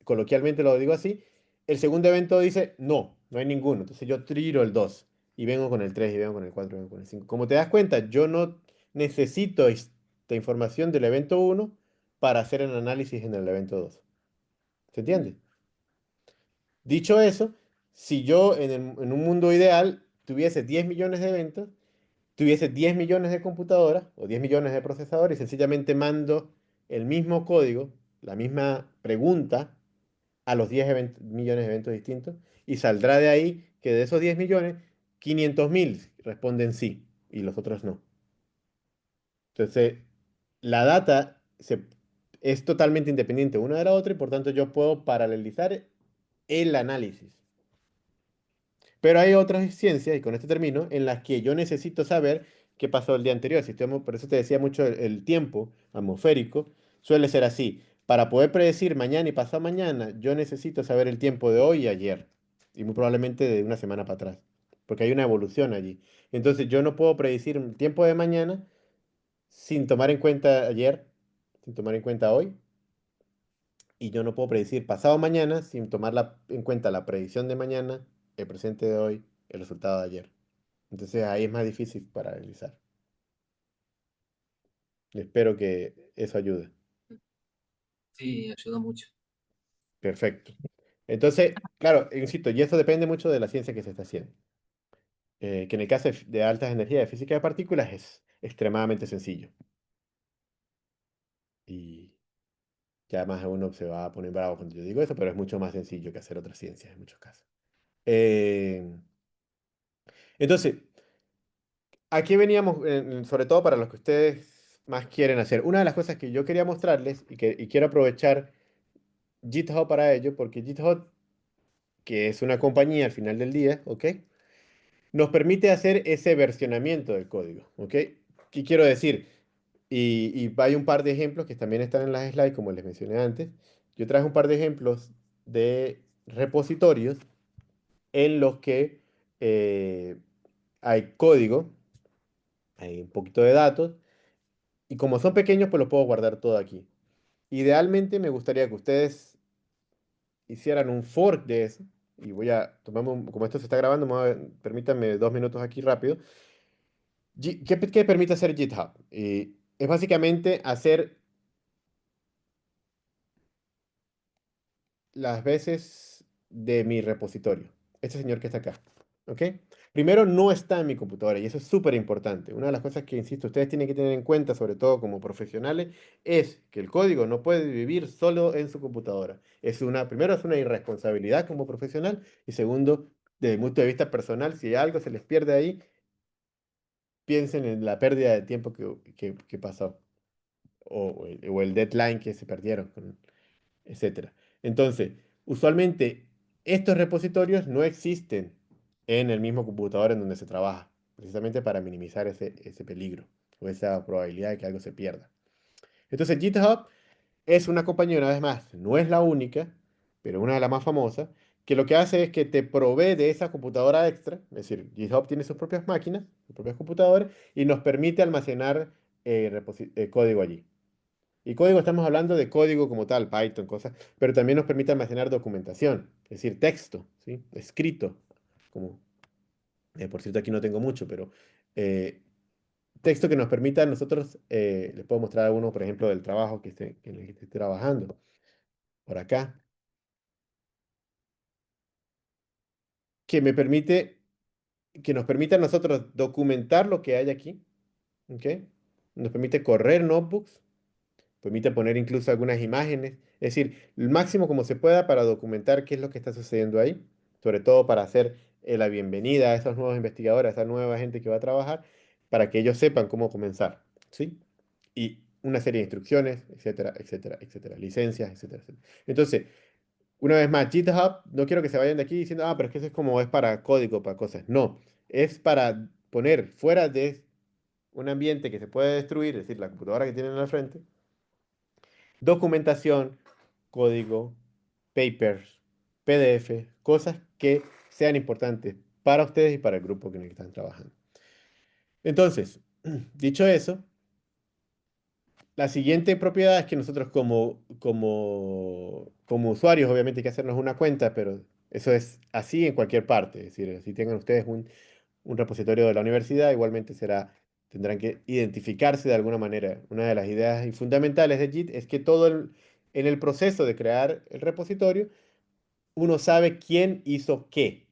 coloquialmente lo digo así. El segundo evento dice, no, no hay ninguno. Entonces yo tiro el 2 y vengo con el 3 y vengo con el 4 y vengo con el 5. Como te das cuenta, yo no necesito esta información del evento uno para hacer el análisis en el evento 2. ¿Se entiende? Dicho eso, si yo en un mundo ideal tuviese 10 millones de eventos, tuviese 10 millones de computadoras o 10 millones de procesadores y sencillamente mando el mismo código, la misma pregunta a los 10 millones de eventos distintos y saldrá de ahí que de esos 10 millones, 500.000 responden sí y los otros no. Entonces, la data es totalmente independiente una de la otra y por tanto yo puedo paralelizar el análisis. Pero hay otras ciencias, y con esto termino, en las que yo necesito saber qué pasó el día anterior. Por eso te decía mucho el tiempo atmosférico, suele ser así. Para poder predecir mañana y pasado mañana, yo necesito saber el tiempo de hoy y ayer, y muy probablemente de una semana para atrás, porque hay una evolución allí. Entonces yo no puedo predecir el tiempo de mañana sin tomar en cuenta ayer, sin tomar en cuenta hoy, y yo no puedo predecir pasado mañana sin tomar en cuenta la predicción de mañana, el presente de hoy, el resultado de ayer. Entonces ahí es más difícil para analizar. Espero que eso ayude. Sí, ayuda mucho. Perfecto. Entonces, claro, insisto, y eso depende mucho de la ciencia que se está haciendo. Que en el caso de altas energías de física de partículas es extremadamente sencillo. Y ya más uno se va a poner bravo cuando yo digo eso, pero es mucho más sencillo que hacer otras ciencias en muchos casos. Eh, entonces, aquí veníamos, sobre todo para los que ustedes más quieren hacer. Una de las cosas que yo quería mostrarles y quiero aprovechar GitHub para ello, porque GitHub, que es una compañía al final del día, ¿ok? Nos permite hacer ese versionamiento del código, ¿ok? ¿Qué quiero decir? Y hay un par de ejemplos que también están en las slides, como les mencioné antes. Yo traje un par de ejemplos de repositorios en los que hay código, hay un poquito de datos, y como son pequeños, pues lo puedo guardar todo aquí. Idealmente me gustaría que ustedes hicieran un fork de eso, y como esto se está grabando, permítanme 2 minutos aquí rápido. ¿Qué permite hacer GitHub? Es básicamente hacer las veces de mi repositorio. Este señor que está acá. ¿Ok? Primero, no está en mi computadora y eso es súper importante. Una de las cosas que, insisto, ustedes tienen que tener en cuenta, sobre todo como profesionales, es que el código no puede vivir solo en su computadora. Primero, es una irresponsabilidad como profesional y segundo, desde el punto de vista personal, si algo se les pierde ahí, piensen en la pérdida de tiempo que pasó o el deadline que se perdieron, etcétera. Entonces, usualmente estos repositorios no existen en el mismo computador en donde se trabaja, precisamente para minimizar ese peligro o esa probabilidad de que algo se pierda. Entonces, GitHub es una compañía, una vez más, no es la única, pero una de las más famosas, que lo que hace es que te provee de esa computadora extra, es decir, GitHub tiene sus propias máquinas, sus propios computadores, y nos permite almacenar código allí. Y código estamos hablando de código como tal, Python, cosas, pero también nos permite almacenar documentación, es decir, texto, ¿sí? Escrito, como, por cierto, aquí no tengo mucho, pero eh, texto que nos permita a nosotros, les puedo mostrar alguno, por ejemplo, del trabajo en el que esté trabajando, por acá, que me permite, que nos permite a nosotros documentar lo que hay aquí, ¿ok? Nos permite correr notebooks, permite poner incluso algunas imágenes, es decir, el máximo como se pueda para documentar qué es lo que está sucediendo ahí, sobre todo para hacer la bienvenida a esos nuevos investigadores, a esa nueva gente que va a trabajar, para que ellos sepan cómo comenzar, ¿sí? Y una serie de instrucciones, etcétera, etcétera, etcétera, licencias, etcétera, etcétera. Entonces, una vez más, GitHub, no quiero que se vayan de aquí diciendo, pero es que eso es como es para código, para cosas. No, es para poner fuera de un ambiente que se puede destruir, es decir, la computadora que tienen al frente, documentación, código, papers, PDF, cosas que sean importantes para ustedes y para el grupo en el que están trabajando. Entonces, dicho eso, la siguiente propiedad es que nosotros como usuarios, obviamente hay que hacernos una cuenta, pero eso es así en cualquier parte. Es decir, si tengan ustedes un repositorio de la universidad, igualmente tendrán que identificarse de alguna manera. Una de las ideas y fundamentales de JIT es que en el proceso de crear el repositorio, uno sabe quién hizo qué.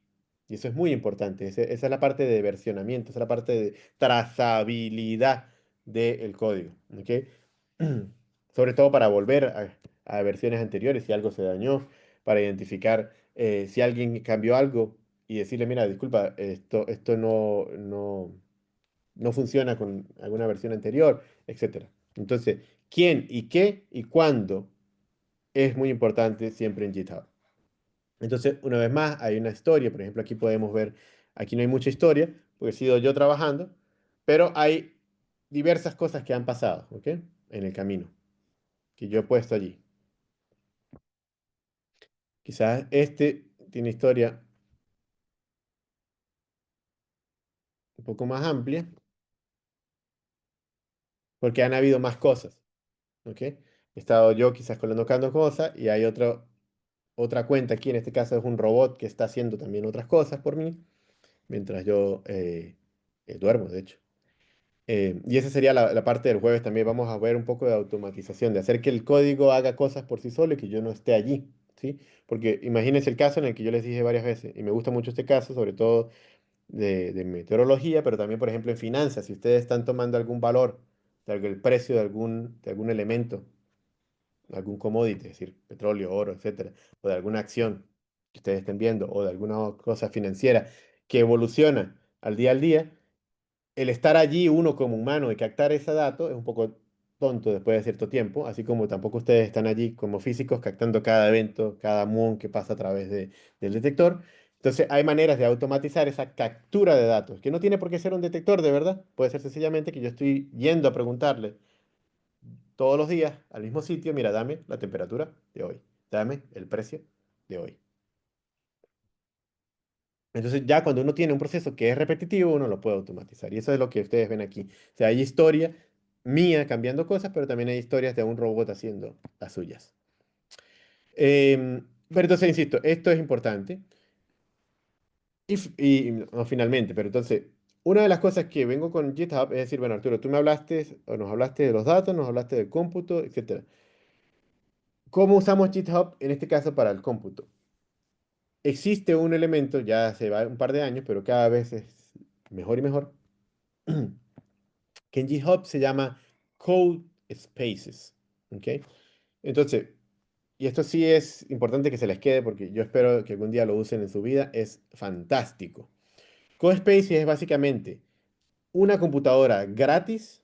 Y eso es muy importante. Esa es la parte de versionamiento, esa es la parte de trazabilidad del código. ¿Ok? Sobre todo para volver a versiones anteriores si algo se dañó, para identificar si alguien cambió algo y decirle, mira, disculpa, esto no funciona con alguna versión anterior, etcétera. Entonces, quién y qué y cuándo es muy importante siempre en GitHub. Entonces, una vez más, hay una historia. Por ejemplo, aquí podemos ver, aquí no hay mucha historia, porque he sido yo trabajando, pero hay diversas cosas que han pasado, ¿ok? En el camino, que yo he puesto allí. Quizás este tiene historia un poco más amplia, porque han habido más cosas, ¿ok? He estado yo quizás colocando cosas y hay otra cuenta aquí, en este caso es un robot que está haciendo también otras cosas por mí, mientras yo duermo, de hecho. Y esa sería la parte del jueves también. Vamos a ver un poco de automatización, de hacer que el código haga cosas por sí solo y que yo no esté allí, ¿sí? Porque imagínense el caso en el que yo les dije varias veces, y me gusta mucho este caso, sobre todo de meteorología, pero también, por ejemplo, en finanzas. Si ustedes están tomando algún valor, el precio de algún elemento, algún commodity, es decir, petróleo, oro, etcétera, o de alguna acción que ustedes estén viendo, o de alguna cosa financiera que evoluciona al día, el estar allí uno como humano y captar ese dato es un poco tonto después de cierto tiempo, así como tampoco ustedes están allí como físicos captando cada evento, cada muón que pasa a través del detector. Entonces hay maneras de automatizar esa captura de datos, que no tiene por qué ser un detector de verdad, puede ser sencillamente que yo estoy yendo a preguntarle todos los días al mismo sitio, mira, dame la temperatura de hoy, dame el precio de hoy. Entonces ya cuando uno tiene un proceso que es repetitivo, uno lo puede automatizar. Y eso es lo que ustedes ven aquí. O sea, hay historia mía cambiando cosas, pero también hay historias de un robot haciendo las suyas. Pero entonces, insisto, esto es importante. Y no, finalmente, pero entonces, una de las cosas que vengo con GitHub es decir, bueno, Arturo, tú me hablaste, o nos hablaste de los datos, nos hablaste del cómputo, etcétera. ¿Cómo usamos GitHub en este caso para el cómputo? existe un elemento, ya hace un par de años, pero cada vez es mejor y mejor, que en GitHub se llama Code Spaces. ¿Ok? Entonces, y esto sí es importante que se les quede porque yo espero que algún día lo usen en su vida, es fantástico. Code Spaces es básicamente una computadora gratis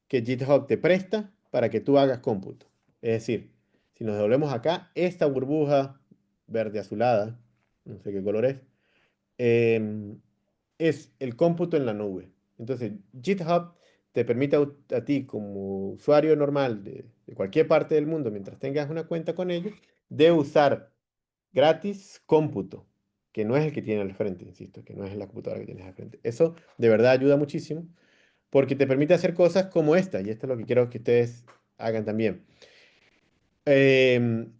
que GitHub te presta para que tú hagas cómputo. Es decir, si nos devolvemos acá, esta burbuja verde azulada, no sé qué color em, es el cómputo en la nube. Entonces, GitHub te permite a ti como usuario normal de cualquier parte del mundo, mientras tengas una cuenta con ellos, de usar gratis cómputo, que no es el que tiene al frente, insisto, que no es la computadora que tienes al frente. Eso de verdad ayuda muchísimo porque te permite hacer cosas como esta, y esto es lo que quiero que ustedes hagan también. Em,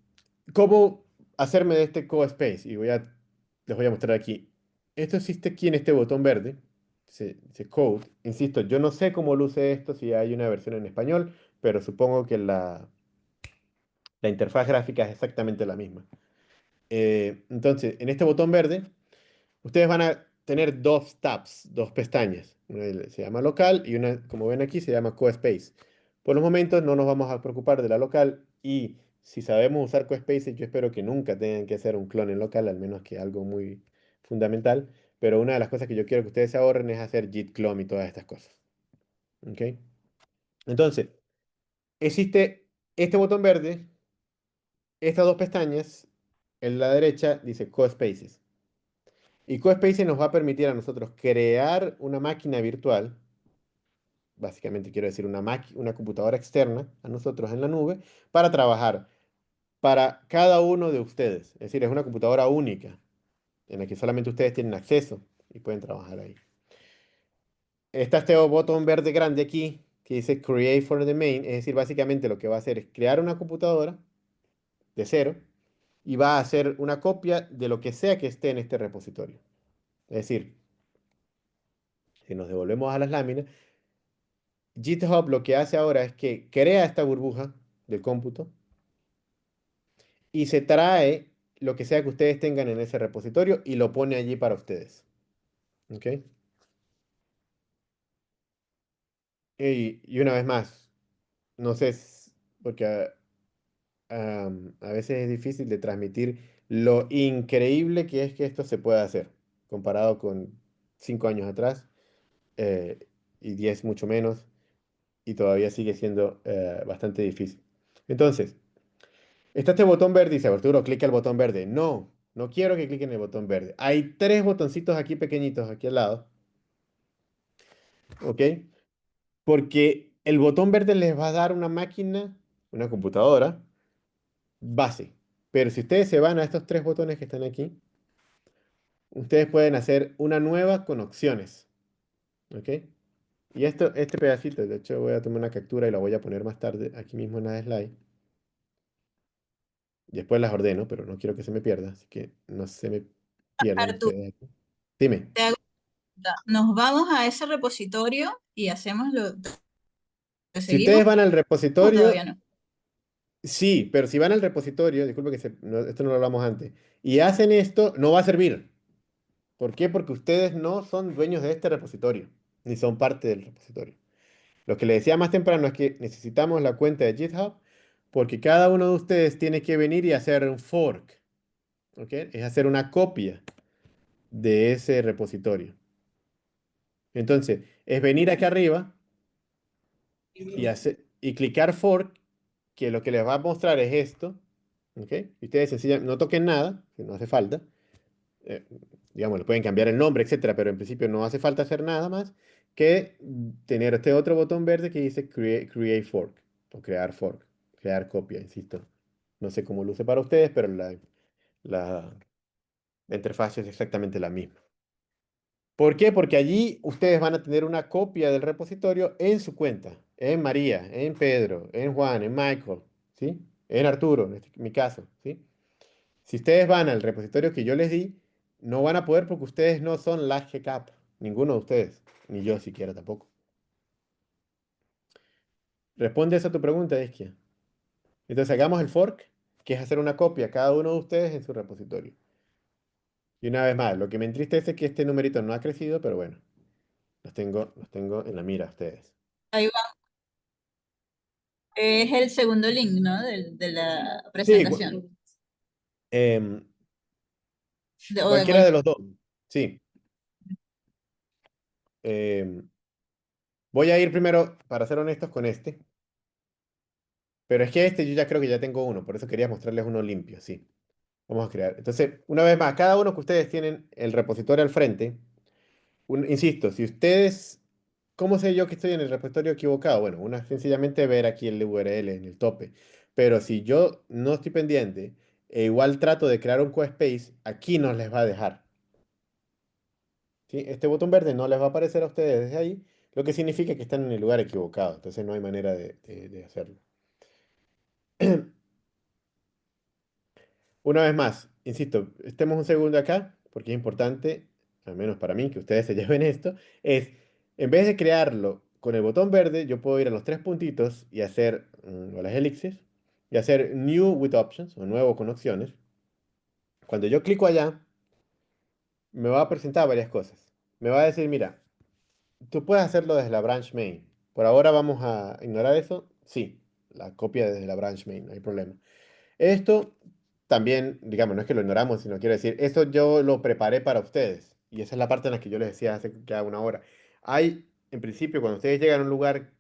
¿Cómo hacerme de este CoSpace? Les voy a mostrar aquí. Esto existe aquí en este botón verde, dice Code. Insisto, yo no sé cómo luce esto, si hay una versión en español, pero supongo que la interfaz gráfica es exactamente la misma. Entonces, en este botón verde, ustedes van a tener dos tabs, dos pestañas. Una se llama local y una, como ven aquí, se llama CoSpace. Por los momentos no nos vamos a preocupar de la local y si sabemos usar CoSpace, yo espero que nunca tengan que hacer un clon en local, al menos que algo muy fundamental. Pero una de las cosas que yo quiero que ustedes se ahorren es hacer git clone y todas estas cosas. ¿Ok? Entonces, existe este botón verde, estas dos pestañas, en la derecha dice CoSpaces. Y CoSpaces nos va a permitir a nosotros crear una máquina virtual, básicamente quiero decir una computadora externa a nosotros en la nube, para trabajar para cada uno de ustedes. Es decir, es una computadora única en la que solamente ustedes tienen acceso y pueden trabajar ahí. Está este botón verde grande aquí que dice Create for the Main, es decir, básicamente lo que va a hacer es crear una computadora de cero y va a hacer una copia de lo que sea que esté en este repositorio. Es decir, si nos devolvemos a las láminas, GitHub lo que hace ahora es que crea esta burbuja del cómputo y se trae lo que sea que ustedes tengan en ese repositorio y lo pone allí para ustedes. ¿Ok? Y una vez más, no sé, porque a veces es difícil de transmitir lo increíble que es que esto se pueda hacer, comparado con 5 años atrás eh, y 10 mucho menos, y todavía sigue siendo bastante difícil. Entonces, está este botón verde y dice, Arturo, clica el botón verde. No, no quiero que cliquen el botón verde. Hay tres botoncitos aquí pequeñitos, aquí al lado, ¿ok? Porque el botón verde les va a dar una máquina, una computadora, base. Pero si ustedes se van a estos tres botones que están aquí, ustedes pueden hacer una nueva con opciones, ¿ok? Y este pedacito, de hecho voy a tomar una captura y la voy a poner más tarde aquí mismo en la slide. Después las ordeno, pero no quiero que se me pierda, así que no se me pierdan Arturo, ustedes aquí. Dime. te hago una pregunta. ¿Nos vamos a ese repositorio y hacemos lo Si seguimos ustedes van al o todavía repositorio, no? sí, pero si van al repositorio, disculpe que esto no lo hablamos antes, y hacen esto, no va a servir. ¿Por qué? Porque ustedes no son dueños de este repositorio, ni son parte del repositorio. Lo que le decía más temprano es que necesitamos la cuenta de GitHub porque cada uno de ustedes tiene que venir y hacer un fork, ¿ok? Es hacer una copia de ese repositorio. Entonces, es venir aquí arriba y clicar fork, que lo que les va a mostrar es esto, ¿ok? Y ustedes sencillamente no toquen nada, que no hace falta. eh, digamos, le pueden cambiar el nombre, etcétera, pero en principio no hace falta hacer nada más que tener este otro botón verde que dice Create Fork o crear fork, crear copia, insisto. No sé cómo luce para ustedes, pero la, la interfaz es exactamente la misma. ¿Por qué? Porque allí ustedes van a tener una copia del repositorio en su cuenta, en María, en Pedro, en Juan, en Michael, ¿sí? En Arturo, en mi caso, ¿sí? Si ustedes van al repositorio que yo les di, no van a poder porque ustedes no son la GCAP, ninguno de ustedes, ni yo siquiera tampoco. Responde esa tu pregunta, Isquia. Entonces hagamos el fork, que es hacer una copia cada uno de ustedes en su repositorio. Y una vez más, lo que me entristece es que este numerito no ha crecido, pero bueno, los tengo en la mira a ustedes. Ahí va. Es el segundo link, ¿no? De la Sí, presentación. em, O de cualquiera de los dos. Sí. Em, voy a ir primero, para ser honestos, con este. Pero es que este yo ya creo que ya tengo uno, por eso quería mostrarles uno limpio, sí. Vamos a crear. Entonces, una vez más, cada uno que ustedes tienen el repositorio al frente, insisto, si ustedes, ¿cómo sé yo que estoy en el repositorio equivocado? Bueno, una es sencillamente ver aquí el URL en el tope. Pero si yo no estoy pendiente e igual trato de crear un QSpace, aquí nos les va a dejar. ¿Sí? Este botón verde no les va a aparecer a ustedes desde ahí, lo que significa que están en el lugar equivocado. Entonces no hay manera de hacerlo. Una vez más, insisto, estemos un segundo acá, porque es importante, al menos para mí, que ustedes se lleven esto, es, en vez de crearlo con el botón verde, yo puedo ir a los tres puntitos y hacer, o las elipses, y hacer New with Options, o nuevo con opciones. Cuando yo clico allá, me va a presentar varias cosas. Me va a decir, mira, tú puedes hacerlo desde la branch main. Por ahora vamos a ignorar eso. Sí, la copia desde la branch main, no hay problema. Esto también, digamos, no es que lo ignoramos, sino quiero decir, eso yo lo preparé para ustedes. Y esa es la parte en la que yo les decía hace ya una hora. Hay, en principio, cuando ustedes llegan a un lugar,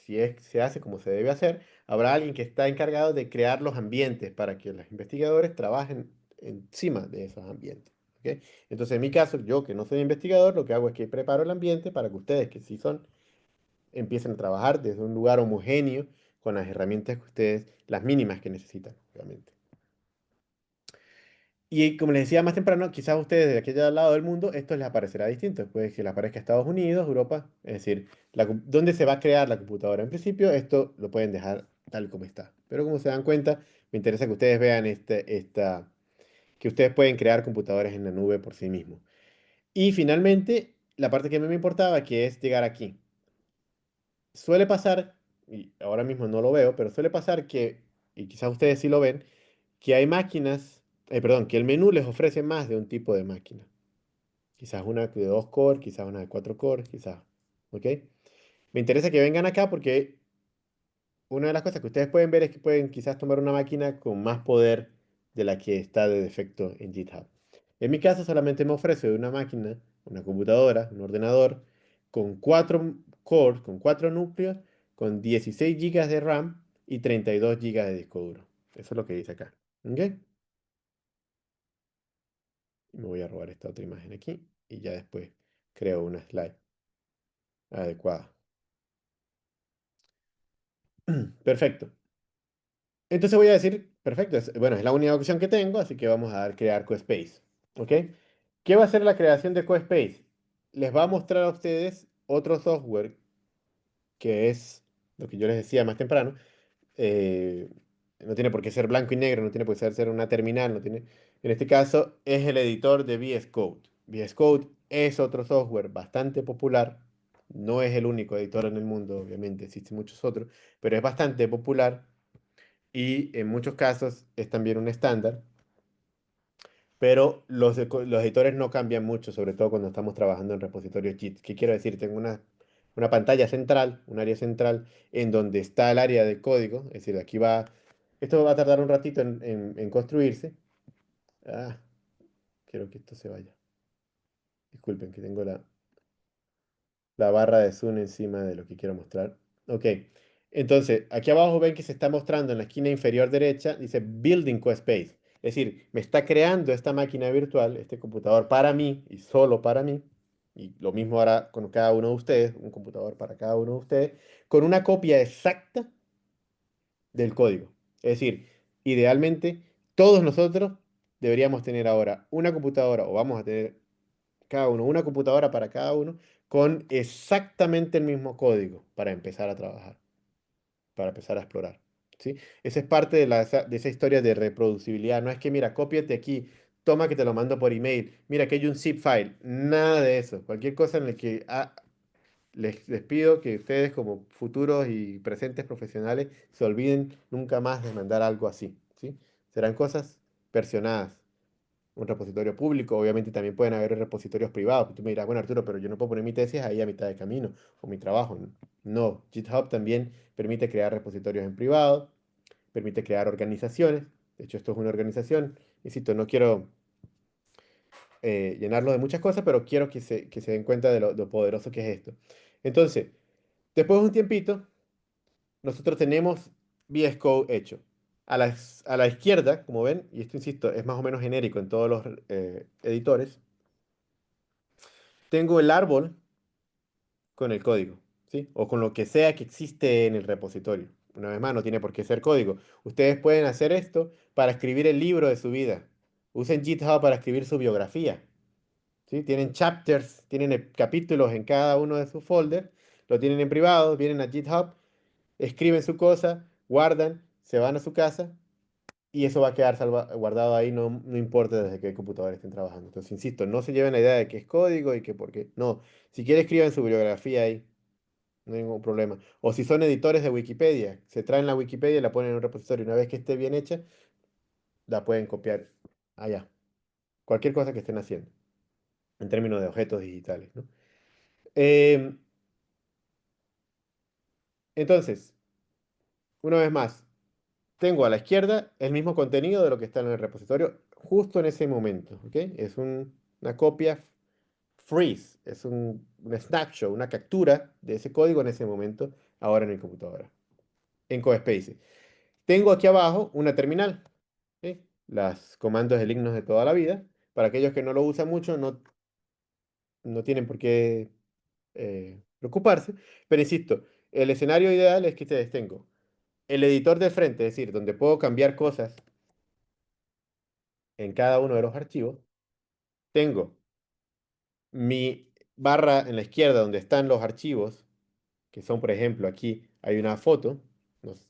se hace como se debe hacer, habrá alguien que está encargado de crear los ambientes para que los investigadores trabajen encima de esos ambientes. ¿Ok? Entonces, en mi caso, yo que no soy investigador, lo que hago es que preparo el ambiente para que ustedes, que sí son, empiecen a trabajar desde un lugar homogéneo con las herramientas que ustedes, las mínimas que necesitan, obviamente. Y como les decía más temprano, quizás a ustedes de aquel lado del mundo esto les aparecerá distinto. Puede que les aparezca Estados Unidos, Europa, es decir, dónde se va a crear la computadora. En principio, esto lo pueden dejar tal como está. Pero como se dan cuenta, me interesa que ustedes vean que ustedes pueden crear computadoras en la nube por sí mismos. Y finalmente, la parte que a mí me importaba, que es llegar aquí. Suele pasar, y ahora mismo no lo veo, pero suele pasar que, y quizás ustedes sí lo ven, que hay máquinas, perdón, que el menú les ofrece más de un tipo de máquina. Quizás una de 2 core, quizás una de 4 cores, quizás. ¿Ok? Me interesa que vengan acá porque una de las cosas que ustedes pueden ver es que pueden quizás tomar una máquina con más poder de la que está de defecto en GitHub. En mi caso solamente me ofrece una máquina, una computadora, un ordenador con 4 cores, con 4 núcleos, con 16 gigas de RAM y 32 gigas de disco duro. Eso es lo que dice acá. ¿Ok? Me voy a robar esta otra imagen aquí y ya después creo una slide adecuada. Perfecto. Entonces voy a decir, perfecto, bueno, es la única opción que tengo, así que vamos a dar crear CoSpace. ¿Ok? ¿Qué va a ser la creación de CoSpace? Les va a mostrar a ustedes otro software que es lo que yo les decía más temprano. eh, no tiene por qué ser blanco y negro, no tiene por qué ser una terminal, no tiene. En este caso es el editor de VS Code. VS Code es otro software bastante popular. No es el único editor en el mundo, obviamente, existen muchos otros, pero es bastante popular y en muchos casos es también un estándar, pero los editores no cambian mucho, sobre todo cuando estamos trabajando en repositorios Git. ¿Qué quiero decir? Tengo una pantalla central, un área central, en donde está el área de código, es decir, aquí va, esto va a tardar un ratito en construirse. Ah, quiero que esto se vaya. Disculpen que tengo la barra de zoom encima de lo que quiero mostrar. Ok, entonces aquí abajo ven que se está mostrando en la esquina inferior derecha, dice Building CoSpace. Es decir, me está creando esta máquina virtual, este computador para mí y solo para mí. Y lo mismo hará con cada uno de ustedes, un computador para cada uno de ustedes, con una copia exacta del código. Es decir, idealmente todos nosotros deberíamos tener ahora una computadora o vamos a tener cada uno, una computadora para cada uno, con exactamente el mismo código para empezar a trabajar, para empezar a explorar. ¿Sí? Esa es parte de esa historia de reproducibilidad. No es que, mira, cópiate aquí, toma que te lo mando por email, mira que hay un zip file, nada de eso. Cualquier cosa en la que les pido que ustedes como futuros y presentes profesionales se olviden nunca más de mandar algo así. ¿Sí? Serán cosas versionadas. un repositorio público. Obviamente también pueden haber repositorios privados. Tú me dirás, bueno, Arturo, pero yo no puedo poner mi tesis ahí a mitad de camino o mi trabajo. No, GitHub también permite crear repositorios en privado, permite crear organizaciones. De hecho, esto es una organización. Insisto, no quiero llenarlo de muchas cosas, pero quiero que se den cuenta de lo poderoso que es esto. Entonces, después de un tiempito, nosotros tenemos VS Code hecho. A la izquierda, como ven, y esto insisto, es más o menos genérico en todos los editores, tengo el árbol con el código, ¿sí? O con lo que sea que existe en el repositorio. Una vez más, no tiene por qué ser código. Ustedes pueden hacer esto para escribir el libro de su vida. Usen GitHub para escribir su biografía, ¿sí? Tienen chapters, tienen capítulos en cada uno de sus folders, lo tienen en privado, vienen a GitHub, escriben su cosa, guardan, se van a su casa y eso va a quedar guardado ahí, no importa desde qué computadora estén trabajando. Entonces, insisto, no se lleven la idea de que es código y que por qué. No, si quieren escriban su bibliografía ahí, no hay ningún problema. O si son editores de Wikipedia, se traen la Wikipedia y la ponen en un repositorio. Una vez que esté bien hecha, la pueden copiar allá. Cualquier cosa que estén haciendo, en términos de objetos digitales, ¿no? Em, entonces, una vez más, tengo a la izquierda el mismo contenido de lo que está en el repositorio justo en ese momento, ¿ok? Es una copia freeze, es un snapshot, una captura de ese código en ese momento, ahora en mi computadora, en CodeSpace. Tengo aquí abajo una terminal, ¿ok? Las comandos de Linux de toda la vida. Para aquellos que no lo usan mucho, no tienen por qué preocuparse, pero insisto, el escenario ideal es que ustedes tengo el editor de frente, es decir, donde puedo cambiar cosas en cada uno de los archivos. Tengo mi barra en la izquierda donde están los archivos, que son, por ejemplo, aquí hay una foto,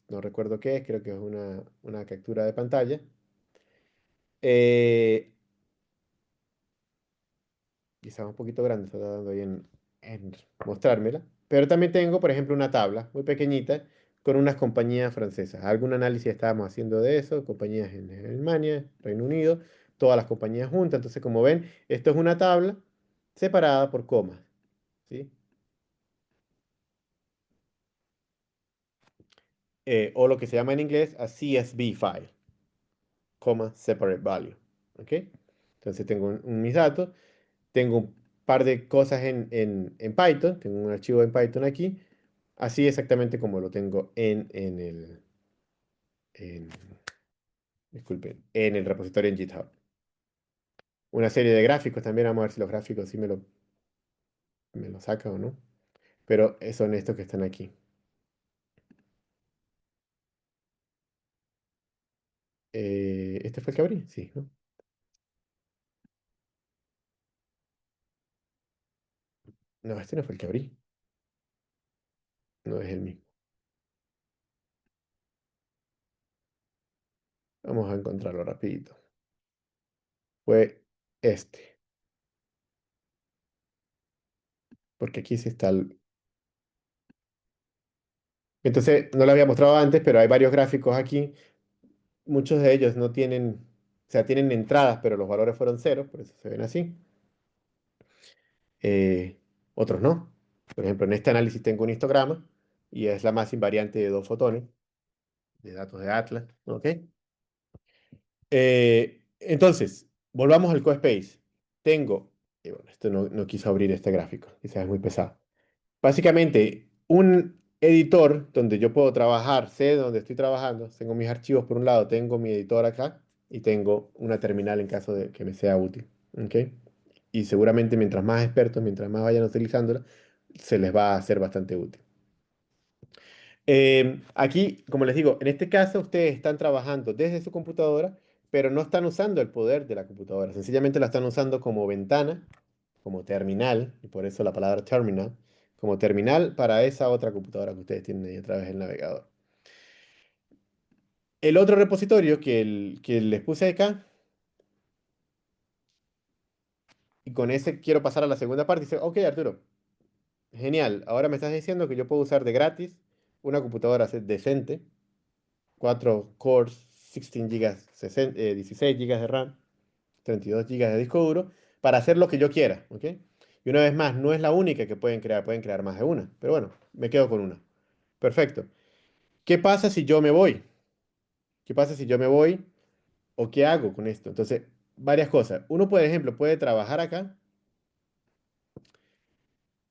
no recuerdo qué es, creo que es una captura de pantalla. Eh, Quizá un poquito grande, está dando ahí en mostrármela. Pero también tengo, por ejemplo, una tabla muy pequeñita con unas compañías francesas. Algún análisis estábamos haciendo de eso, compañías en Alemania, Reino Unido, todas las compañías juntas. Entonces, como ven, esto es una tabla separada por comas, ¿sí? O lo que se llama en inglés a CSV file, comma, separate value, ¿ok? Entonces tengo mis datos, tengo un par de cosas en Python, tengo un archivo en Python aquí, así exactamente como lo tengo en- disculpen, en el repositorio en GitHub. Una serie de gráficos también, vamos a ver si los gráficos sí me lo saca o no, pero son estos que están aquí. ¿Este fue el que abrí? Sí, ¿no? No, este no fue el que abrí, no es el mismo. Vamos a encontrarlo rapidito. Fue este, porque aquí sí está el... Entonces, no lo había mostrado antes, pero hay varios gráficos aquí. Muchos de ellos no tienen, o sea, tienen entradas, pero los valores fueron cero, por eso se ven así. Eh, Otros no. Por ejemplo, en este análisis tengo un histograma y es la más invariante de dos fotones de datos de Atlas. ¿Ok? Entonces, volvamos al CoSpace. Tengo, y bueno, esto no quiso abrir este gráfico, quizás es muy pesado. Básicamente, un editor donde yo puedo trabajar, sé dónde estoy trabajando, tengo mis archivos por un lado, tengo mi editor acá y tengo una terminal en caso de que me sea útil. ¿Ok? Y seguramente mientras más expertos, mientras más vayan utilizándola, se les va a hacer bastante útil. Aquí, como les digo, en este caso ustedes están trabajando desde su computadora, pero no están usando el poder de la computadora. Sencillamente la están usando como ventana, como terminal, y por eso la palabra terminal, como terminal para esa otra computadora que ustedes tienen ahí a través del navegador. El otro repositorio que les puse acá, y con ese quiero pasar a la segunda parte, dice, ok, Arturo, genial, ahora me estás diciendo que yo puedo usar de gratis una computadora decente, 4 cores, 16 gigas, 16 gigas de RAM, 32 gigas de disco duro, para hacer lo que yo quiera, ¿ok? Y una vez más, no es la única que pueden crear más de una, pero bueno, me quedo con una. Perfecto. ¿Qué pasa si yo me voy? ¿Qué pasa si yo me voy? ¿O qué hago con esto? Entonces, varias cosas. Uno, por ejemplo, puede trabajar acá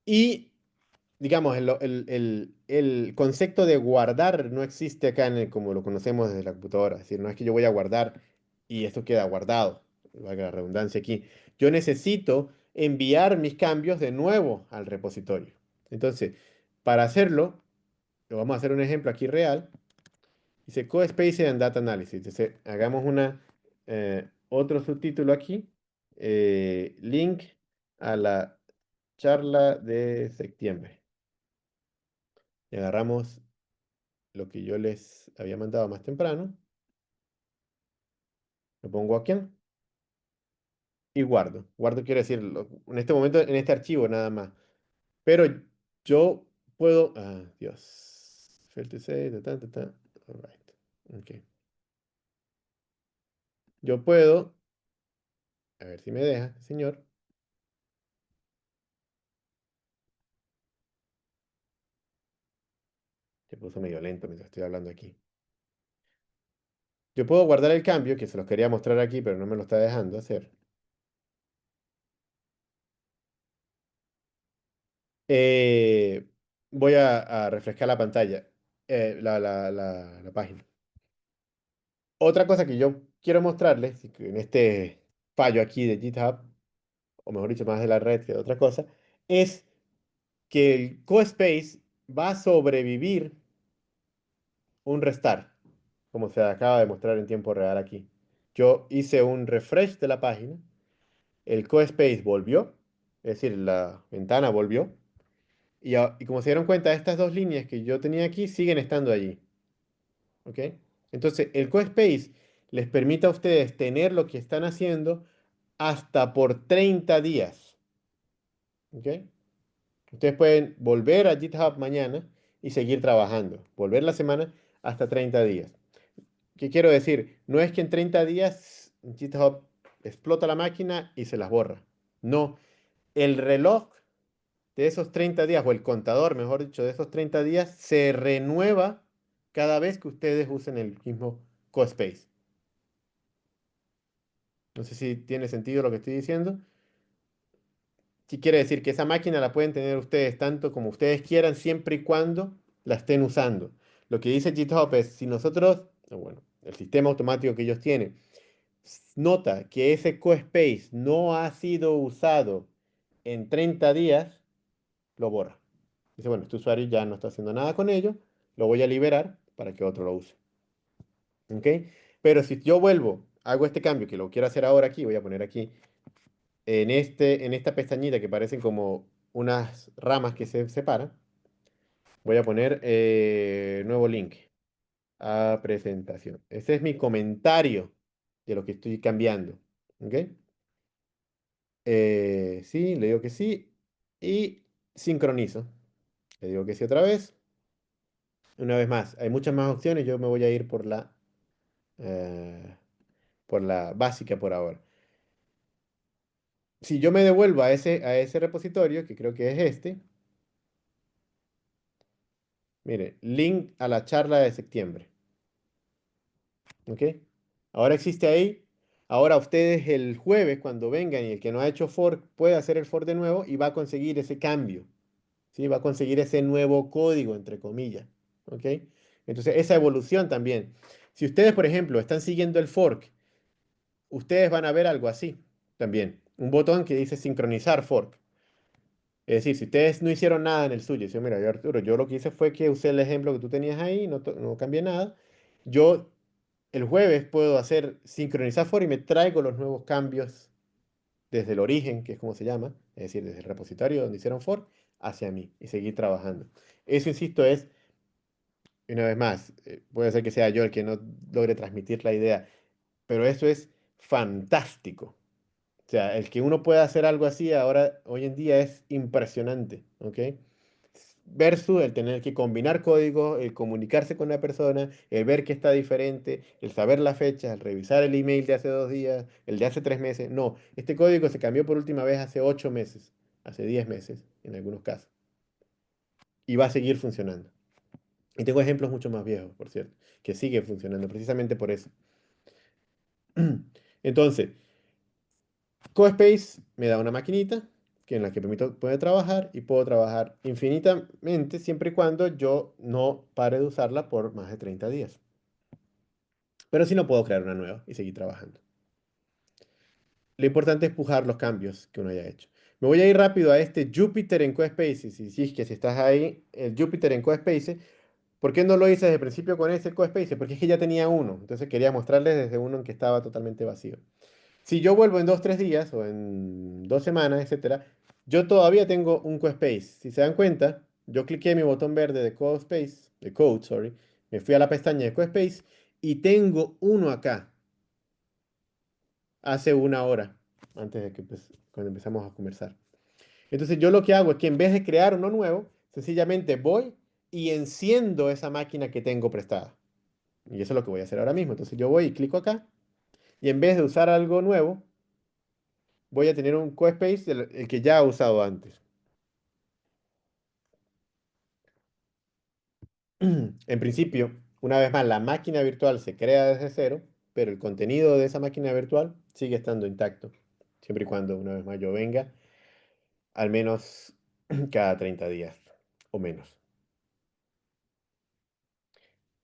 y, digamos, el concepto de guardar no existe acá como lo conocemos desde la computadora. Es decir, no es que yo voy a guardar y esto queda guardado, valga la redundancia aquí. Yo necesito enviar mis cambios de nuevo al repositorio. Entonces, para hacerlo, lo vamos a hacer un ejemplo aquí real. Dice Co-Spacing and Data Analysis. Entonces, hagamos otro subtítulo aquí. Link a la charla de septiembre. Y agarramos lo que yo les había mandado más temprano. Lo pongo aquí y guardo. Guardo quiere decir, en este momento, en este archivo nada más. Pero yo puedo. Ah, Dios. Fail to say, All right. Ok. Yo puedo. A ver si me deja, señor. Se puso medio lento mientras estoy hablando aquí. Yo puedo guardar el cambio, que se los quería mostrar aquí, pero no me lo está dejando hacer. Eh, Voy a refrescar la pantalla, la página. Otra cosa que yo quiero mostrarles, y que en este fallo aquí de GitHub, o mejor dicho, más de la red que de otra cosa, es que el CoSpace va a sobrevivir un restart, como se acaba de mostrar en tiempo real aquí. Yo hice un refresh de la página, el CoSpace volvió, es decir, la ventana volvió. Y como se dieron cuenta, estas dos líneas que yo tenía aquí siguen estando allí. ¿Ok? Entonces, el CoSpace les permite a ustedes tener lo que están haciendo hasta por 30 días. ¿Ok? Ustedes pueden volver a GitHub mañana y seguir trabajando. Volver la semana hasta 30 días. ¿Qué quiero decir? No es que en 30 días GitHub explota la máquina y se las borra. No, el reloj de esos 30 días, o el contador, mejor dicho, de esos 30 días, se renueva cada vez que ustedes usen el mismo CoSpace. No sé si tiene sentido lo que estoy diciendo. Sí quiere decir que esa máquina la pueden tener ustedes tanto como ustedes quieran, siempre y cuando la estén usando. Lo que dice GitHub es, si nosotros, o bueno, el sistema automático que ellos tienen, nota que ese CoSpace no ha sido usado en 30 días, lo borra. Dice, bueno, este usuario ya no está haciendo nada con ello, lo voy a liberar para que otro lo use. ¿Ok? Pero si yo vuelvo, hago este cambio, que lo quiero hacer ahora aquí, voy a poner aquí, en esta pestañita que parecen como unas ramas que se separan, voy a poner nuevo link a presentación. Ese es mi comentario de lo que estoy cambiando. ¿Ok? Sí, le digo que sí y sincronizo. Le digo que sí otra vez. Una vez más, hay muchas más opciones. Yo me voy a ir eh, por la básica por ahora. Si yo me devuelvo a ese repositorio, que creo que es este, mire, link a la charla de septiembre. ¿Ok? Ahora existe ahí. Ahora ustedes el jueves, cuando vengan y el que no ha hecho fork, puede hacer el fork de nuevo y va a conseguir ese cambio. ¿Sí? Va a conseguir ese nuevo código, entre comillas. ¿Ok? Entonces, esa evolución también. Si ustedes, por ejemplo, están siguiendo el fork, ustedes van a ver algo así también. Un botón que dice sincronizar fork. Es decir, si ustedes no hicieron nada en el suyo, si mira, yo, Arturo, yo lo que hice fue que usé el ejemplo que tú tenías ahí, no cambié nada. Yo el jueves puedo hacer sincronizar fork y me traigo los nuevos cambios desde el origen, que es como se llama, es decir, desde el repositorio donde hicieron fork, hacia mí y seguir trabajando. Eso, insisto, es, una vez más, puede ser que sea yo el que no logre transmitir la idea, pero eso es fantástico. O sea, el que uno pueda hacer algo así ahora, hoy en día, es impresionante, ¿ok? versus el tener que combinar códigos, el comunicarse con la persona, el ver que está diferente, el saber la fecha, el revisar el email de hace 2 días, el de hace 3 meses. No, este código se cambió por última vez hace 8 meses, hace 10 meses en algunos casos, y va a seguir funcionando. Y tengo ejemplos mucho más viejos, por cierto, que siguen funcionando precisamente por eso. Entonces, CoSpace me da una maquinita en la que permito poder trabajar y puedo trabajar infinitamente siempre y cuando yo no pare de usarla por más de 30 días. Pero si no puedo crear una nueva y seguir trabajando. Lo importante es pujar los cambios que uno haya hecho. Me voy a ir rápido a este Jupyter en CoSpace. Si es que si estás ahí, el Jupyter en CoSpace. ¿Por qué no lo hice desde el principio con ese CoSpace? Porque es que ya tenía uno. Entonces quería mostrarles desde uno en que estaba totalmente vacío. Si yo vuelvo en 2, 3 días o en 2 semanas, etcétera, yo todavía tengo un CoSpace. Si se dan cuenta, yo cliqué en mi botón verde de CoSpace, de Code, sorry, me fui a la pestaña de CoSpace y tengo uno acá, hace 1 hora, antes de que cuando empezamos a conversar. Entonces yo lo que hago es que en vez de crear uno nuevo, sencillamente voy y enciendo esa máquina que tengo prestada. Y eso es lo que voy a hacer ahora mismo. Entonces yo voy y clico acá y en vez de usar algo nuevo, voy a tener un CoSpace, el que ya he usado antes. En principio, una vez más, la máquina virtual se crea desde cero, pero el contenido de esa máquina virtual sigue estando intacto, siempre y cuando, una vez más, yo venga al menos cada 30 días o menos.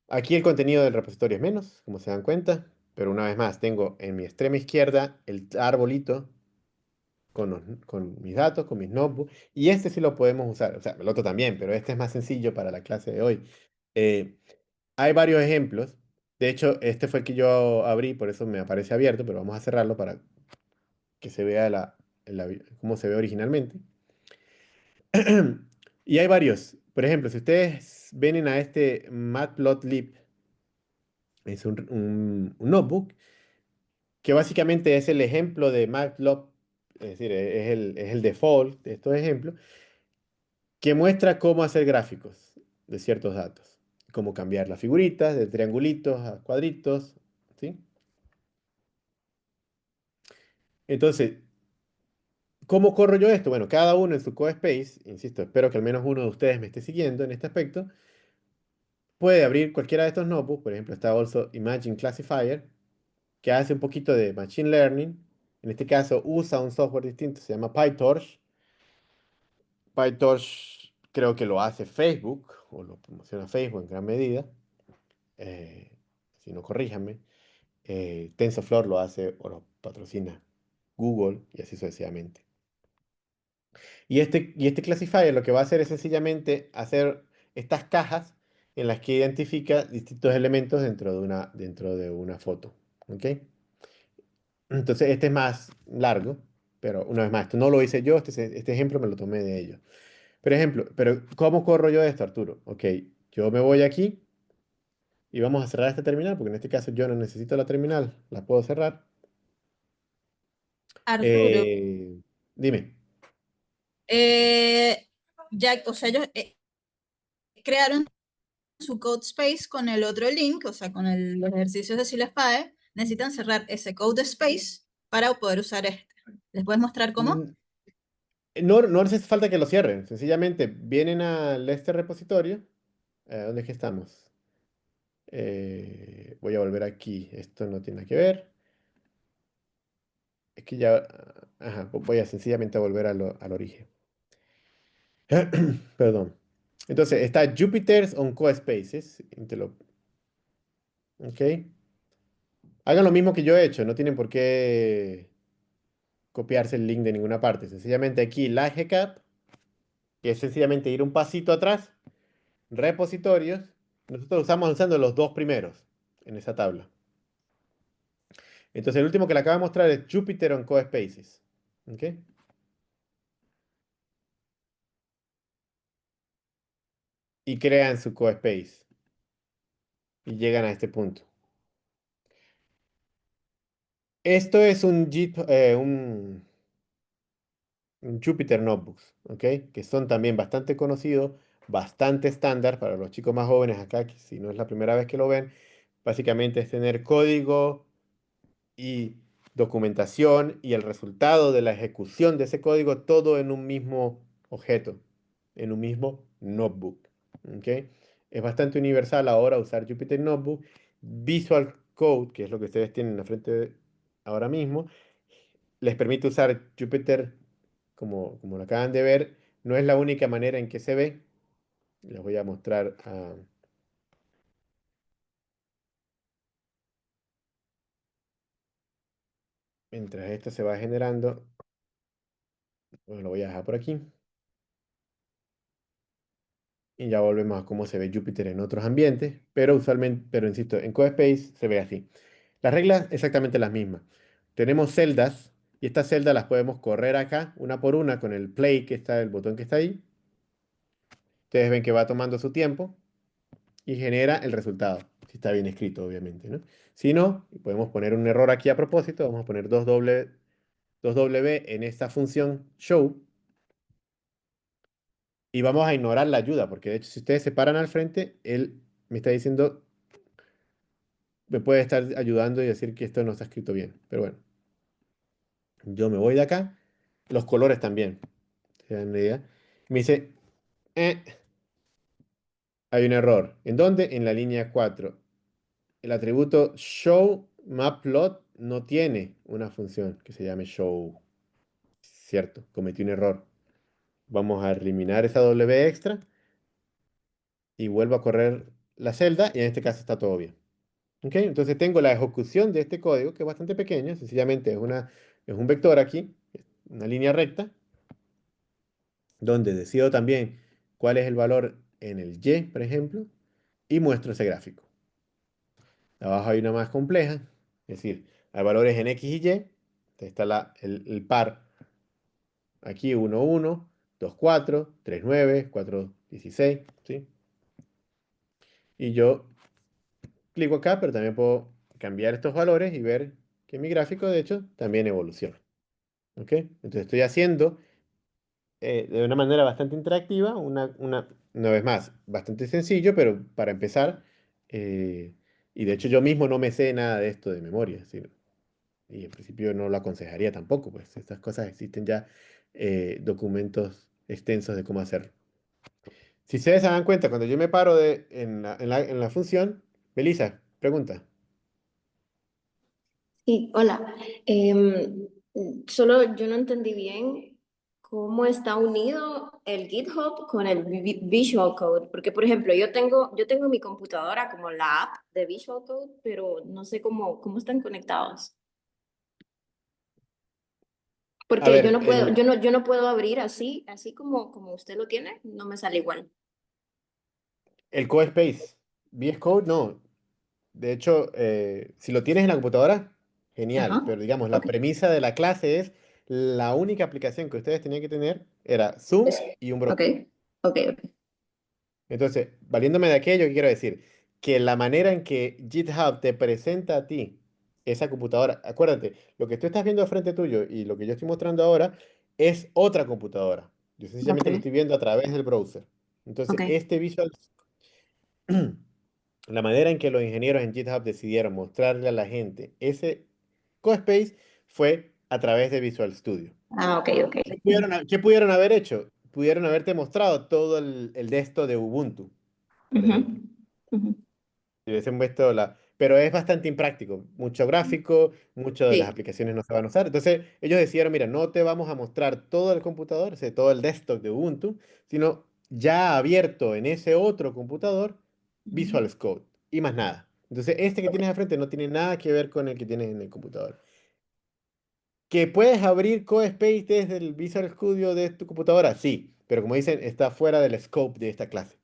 Aquí el contenido del repositorio es menos, como se dan cuenta, pero una vez más, tengo en mi extrema izquierda el arbolito con mis datos, con mis notebooks, y este sí lo podemos usar, o sea, el otro también, pero este es más sencillo para la clase de hoy. Eh, Hay varios ejemplos. De hecho, este fue el que yo abrí, por eso me aparece abierto, pero vamos a cerrarlo para que se vea cómo se ve originalmente. Y hay varios. Por ejemplo, si ustedes ven a este Matplotlib, es un notebook que básicamente es el ejemplo de Matplotlib, es decir, es el default de estos ejemplos, que muestra cómo hacer gráficos de ciertos datos, cómo cambiar las figuritas de triangulitos a cuadritos, ¿sí? Entonces, ¿cómo corro yo esto? Bueno, cada uno en su CoSpace, insisto, espero que al menos uno de ustedes me esté siguiendo en este aspecto, puede abrir cualquiera de estos notebooks. Por ejemplo, está also Imagine Classifier, que hace un poquito de Machine Learning. En este caso usa un software distinto, se llama PyTorch. PyTorch creo que lo hace Facebook, o lo promociona Facebook en gran medida. eh, si no, corríjanme. TensorFlow lo hace o lo patrocina Google y así sucesivamente. Y este classifier lo que va a hacer es sencillamente hacer estas cajas en las que identifica distintos elementos dentro de una foto. ¿Ok? Entonces, este es más largo, pero una vez más, esto no lo hice yo, este ejemplo me lo tomé de ellos. Por ejemplo, pero ¿cómo corro yo esto, Arturo? Ok, yo me voy aquí y vamos a cerrar esta terminal, porque en este caso yo no necesito la terminal, la puedo cerrar. Arturo, Dime. eh, ya, o sea, ellos crearon su code space con el otro link, o sea, con los ejercicios de Silefae, necesitan cerrar ese code space para poder usar este. ¿Les puedes mostrar cómo? Mm, No, no hace falta que lo cierren, sencillamente vienen a este repositorio. ¿Dónde es que estamos? Voy a volver aquí, esto no tiene nada que ver. Es que ya, ajá, voy a sencillamente volver al origen. Perdón. Entonces, está Jupyter's on CoSpaces. ¿Ok? Hagan lo mismo que yo he hecho, no tienen por qué copiarse el link de ninguna parte. Sencillamente aquí, la GCAP, que es sencillamente ir un pasito atrás, repositorios. Nosotros estamos usando los dos primeros en esa tabla. Entonces, el último que le acabo de mostrar es Jupyter on CoSpaces. ¿Ok? Y crean su CoSpace. Y llegan a este punto. Esto es un Jupyter Notebooks, ¿ok? Que son también bastante conocidos bastante estándar para los chicos más jóvenes acá, que si no es la primera vez que lo ven, básicamente es tener código y documentación y el resultado de la ejecución de ese código todo en un mismo objeto, en un mismo notebook. ¿Ok? Es bastante universal ahora usar Jupyter Notebook. Visual Code, que es lo que ustedes tienen en la frente ahora mismo, les permite usar Jupyter como lo acaban de ver. No es la única manera en que se ve. Les voy a mostrar, mientras esto se va generando. Bueno, lo voy a dejar por aquí. Y ya volvemos a cómo se ve Jupyter en otros ambientes, pero usualmente, pero insisto, en CodeSpace se ve así. Las reglas exactamente las mismas. Tenemos celdas y estas celdas las podemos correr acá, una por una, con el play que está, el botón que está ahí. Ustedes ven que va tomando su tiempo y genera el resultado, si está bien escrito, obviamente, ¿no? Si no, podemos poner un error aquí a propósito, vamos a poner 2W en esta función show y vamos a ignorar la ayuda, porque de hecho si ustedes se paran al frente, él me está diciendo, me puede estar ayudando y decir que esto no está escrito bien. Pero bueno, yo me voy de acá. Los colores también. ¿Se dan una idea? Me dice, "Eh, hay un error. ¿En dónde? En la línea 4. El atributo showMapPlot no tiene una función que se llame show. Cierto, cometí un error. Vamos a eliminar esa W extra y vuelvo a correr la celda y en este caso está todo bien. ¿Ok? Entonces tengo la ejecución de este código que es bastante pequeño, sencillamente es un vector aquí, una línea recta, donde decido también cuál es el valor en el y, por ejemplo, y muestro ese gráfico. Abajo hay una más compleja, es decir, hay valores en x y y, entonces está el par aquí 1, 1, 2, 4, 3, 9, 4, 16, ¿sí? Y yo clico acá, pero también puedo cambiar estos valores y ver que mi gráfico, de hecho, también evoluciona. ¿Ok? Entonces estoy haciendo de una manera bastante interactiva, una vez más, bastante sencillo, pero para empezar, y de hecho yo mismo no me sé nada de esto de memoria, ¿sí? Y en principio no lo aconsejaría tampoco, pues estas cosas existen ya documentos extensos de cómo hacerlo. Si ustedes se dan cuenta, cuando yo me paro en la función, Melissa, pregunta. Sí, hola. Solo yo no entendí bien cómo está unido el GitHub con el Visual Code, porque por ejemplo, yo tengo mi computadora como la app de Visual Code, pero no sé cómo están conectados. A Porque yo ver, no puedo, yo no puedo abrir así como usted lo tiene, no me sale igual. el CodeSpace, VS Code, no. De hecho, si lo tienes en la computadora, genial, Ajá. pero digamos, la Ok. premisa de la clase es la única aplicación que ustedes tenían que tener era Zoom Es- y un ok. browser. Ok, ok. Entonces, valiéndome de aquello, ¿qué quiero decir? Que la manera en que GitHub te presenta a ti esa computadora, acuérdate, lo que tú estás viendo al frente tuyo y lo que yo estoy mostrando ahora es otra computadora. Yo sencillamente lo Ok. estoy viendo a través del browser. Entonces, Ok. este visual, la manera en que los ingenieros en GitHub decidieron mostrarle a la gente ese CodeSpace fue a través de Visual Studio. Ah, ok, ok. ¿Qué pudieron haber hecho? Pudieron haberte mostrado todo el de esto de Ubuntu, por Ujú, ejemplo. ujú. Si hubiesen puesto Pero es bastante impráctico. Mucho gráfico, muchas de las Sí. aplicaciones no se van a usar. Entonces, ellos decidieron, mira, no te vamos a mostrar todo el computador, o sea, todo el desktop de Ubuntu, sino ya abierto en ese otro computador, Ujú. Visual Code. Y más nada. Entonces, este que Ok. tienes al frente no tiene nada que ver con el que tienes en el computador. ¿Que puedes abrir CodeSpace desde el Visual Studio de tu computadora? Sí, pero como dicen, está fuera del scope de esta clase.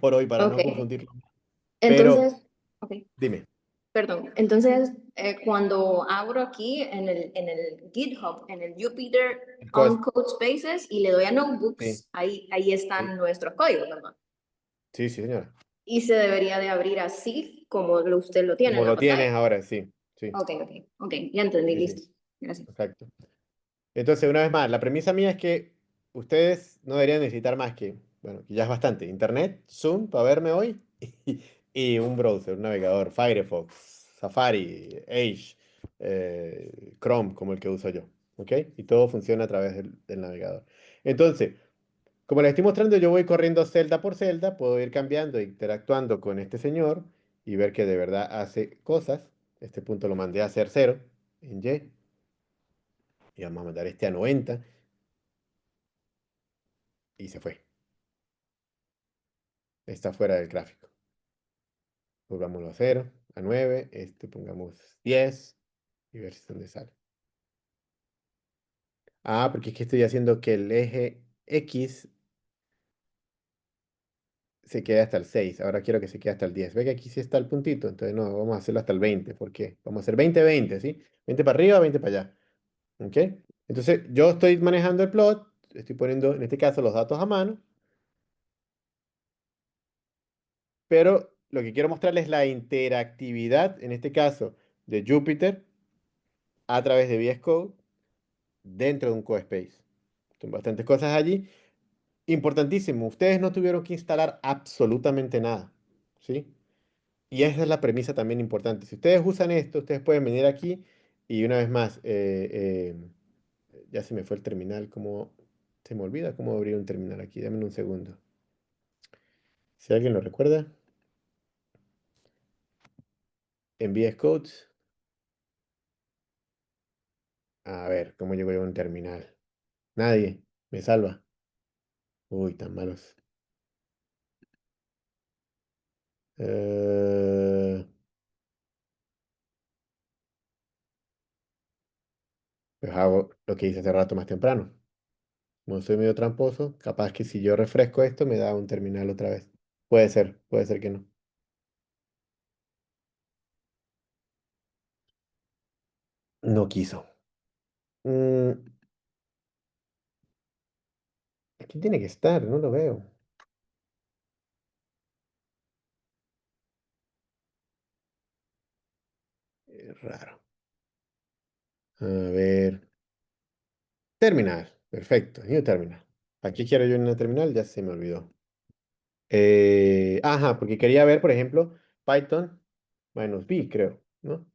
Por hoy, para Ok. no confundirlo. Pero, Entonces, ok, dime. perdón. Entonces, cuando abro aquí en el GitHub, en el Jupyter El on Code, Code Spaces y le doy a sí, Notebooks, ahí sí, están nuestros códigos, ¿verdad? sí, sí, señora. Y se debería de abrir así como usted lo tiene Como en la lo tienes pantalla. ahora, sí, sí, Ok, ok, ok, ya entendí, sí, sí, listo. Gracias. exacto. Entonces, una vez más, la premisa mía es que ustedes no deberían necesitar más que bueno, que ya es bastante, internet, Zoom para verme hoy, y un browser, un navegador, Firefox, Safari, Edge, Chrome, como el que uso yo, ¿ok? Y todo funciona a través del navegador. Entonces, como les estoy mostrando, yo voy corriendo celda por celda, puedo ir cambiando e interactuando con este señor y ver que de verdad hace cosas. Este punto lo mandé a hacer 0 en Y, y vamos a mandar este a 90 y se fue. Está fuera del gráfico. Volvámoslo a 0, a 9, este pongamos 10 y ver si dónde sale. Ah, porque es que estoy haciendo que el eje X se quede hasta el 6. Ahora quiero que se quede hasta el 10. Ve que aquí sí está el puntito, entonces no, vamos a hacerlo hasta el 20. ¿Por qué? Vamos a hacer 20, 20, ¿sí? 20 para arriba, 20 para allá. ¿Ok? Entonces yo estoy manejando el plot, estoy poniendo en este caso los datos a mano, pero lo que quiero mostrarles es la interactividad, en este caso, de Jupyter a través de VS Code dentro de un CoSpace. Son bastantes cosas allí. Importantísimo, ustedes no tuvieron que instalar absolutamente nada, ¿sí? Y esa es la premisa también importante. Si ustedes usan esto, ustedes pueden venir aquí y una vez más, ya se me fue el terminal, como se me olvida cómo abrir un terminal aquí, dame un segundo. Si alguien lo recuerda, en VS Code, a ver, ¿cómo llego yo a un terminal? Nadie, me salva. Uy, tan malos. Eh, pues hago lo que hice hace rato más temprano. Como soy medio tramposo, capaz que si yo refresco esto me da un terminal otra vez. Puede ser que no. No quiso. Mm, aquí tiene que estar, no lo veo. Raro. A ver. Terminal. Perfecto. New terminal. Aquí quiero yo una terminal, ya se me olvidó. Ajá, porque quería ver, por ejemplo, Python -b, creo, ¿no?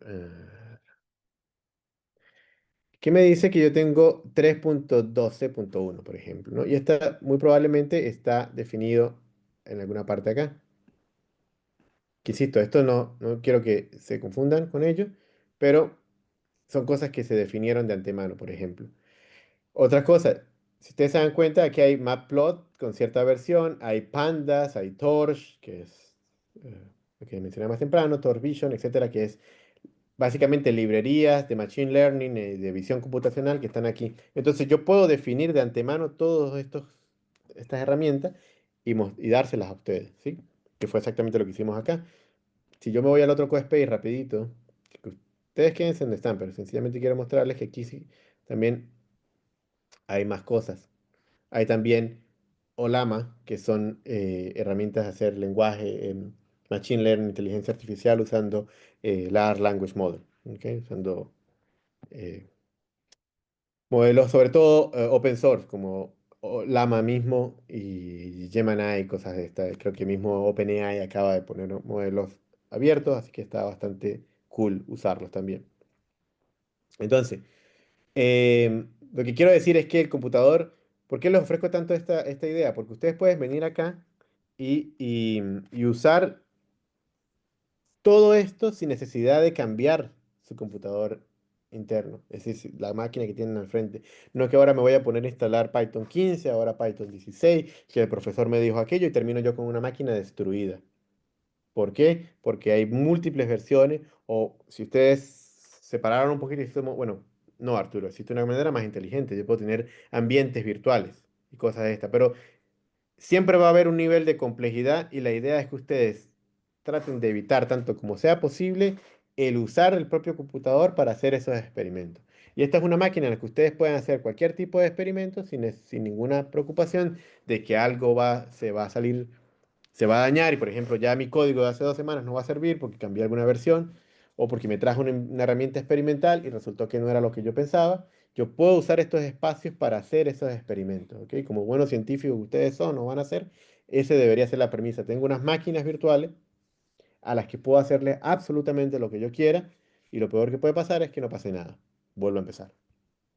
Eh, ¿Qué me dice que yo tengo 3.12.1, por ejemplo, ¿no? Y esta muy probablemente está definido en alguna parte acá. Que insisto, esto no quiero que se confundan con ello, pero son cosas que se definieron de antemano, por ejemplo. Otra cosa, si ustedes se dan cuenta, aquí hay Matplot con cierta versión, hay Pandas, hay Torch, que es lo que mencioné más temprano, Torch Vision, etcétera, que es básicamente librerías de Machine Learning, de visión computacional que están aquí. Entonces yo puedo definir de antemano todas estas herramientas y dárselas a ustedes, ¿sí? Que fue exactamente lo que hicimos acá. Si yo me voy al otro CoSpace rapidito, que ustedes quédense donde están, pero sencillamente quiero mostrarles que aquí sí también hay más cosas. Hay también Olama, que son herramientas de hacer lenguaje, Machine Learning, inteligencia artificial, usando Large Language Model, ¿ok? Usando eh, modelos, sobre todo open source, como Llama mismo y Gemini y cosas de estas. Creo que mismo OpenAI acaba de poner modelos abiertos, así que está bastante cool usarlos también. Entonces, lo que quiero decir es que el computador, ¿por qué les ofrezco tanto esta idea? Porque ustedes pueden venir acá y usar todo esto sin necesidad de cambiar su computador interno, es decir, la máquina que tienen al frente. No es que ahora me voy a poner a instalar Python 15, ahora Python 16, que el profesor me dijo aquello y termino yo con una máquina destruida. ¿Por qué? Porque hay múltiples versiones o si ustedes separaron un poquito, bueno, no Arturo, existe una manera más inteligente, yo puedo tener ambientes virtuales y cosas de esta, pero siempre va a haber un nivel de complejidad y la idea es que ustedes traten de evitar tanto como sea posible el usar el propio computador para hacer esos experimentos. Y esta es una máquina en la que ustedes pueden hacer cualquier tipo de experimento sin ninguna preocupación de que algo se va a salir, se va a dañar y por ejemplo ya mi código de hace 2 semanas no va a servir porque cambié alguna versión o porque me trajo una herramienta experimental y resultó que no era lo que yo pensaba yo puedo usar estos espacios para hacer esos experimentos, ¿ok? Como buenos científicos que ustedes son o van a ser, ese debería ser la premisa. Tengo unas máquinas virtuales a las que puedo hacerle absolutamente lo que yo quiera y lo peor que puede pasar es que no pase nada. Vuelvo a empezar.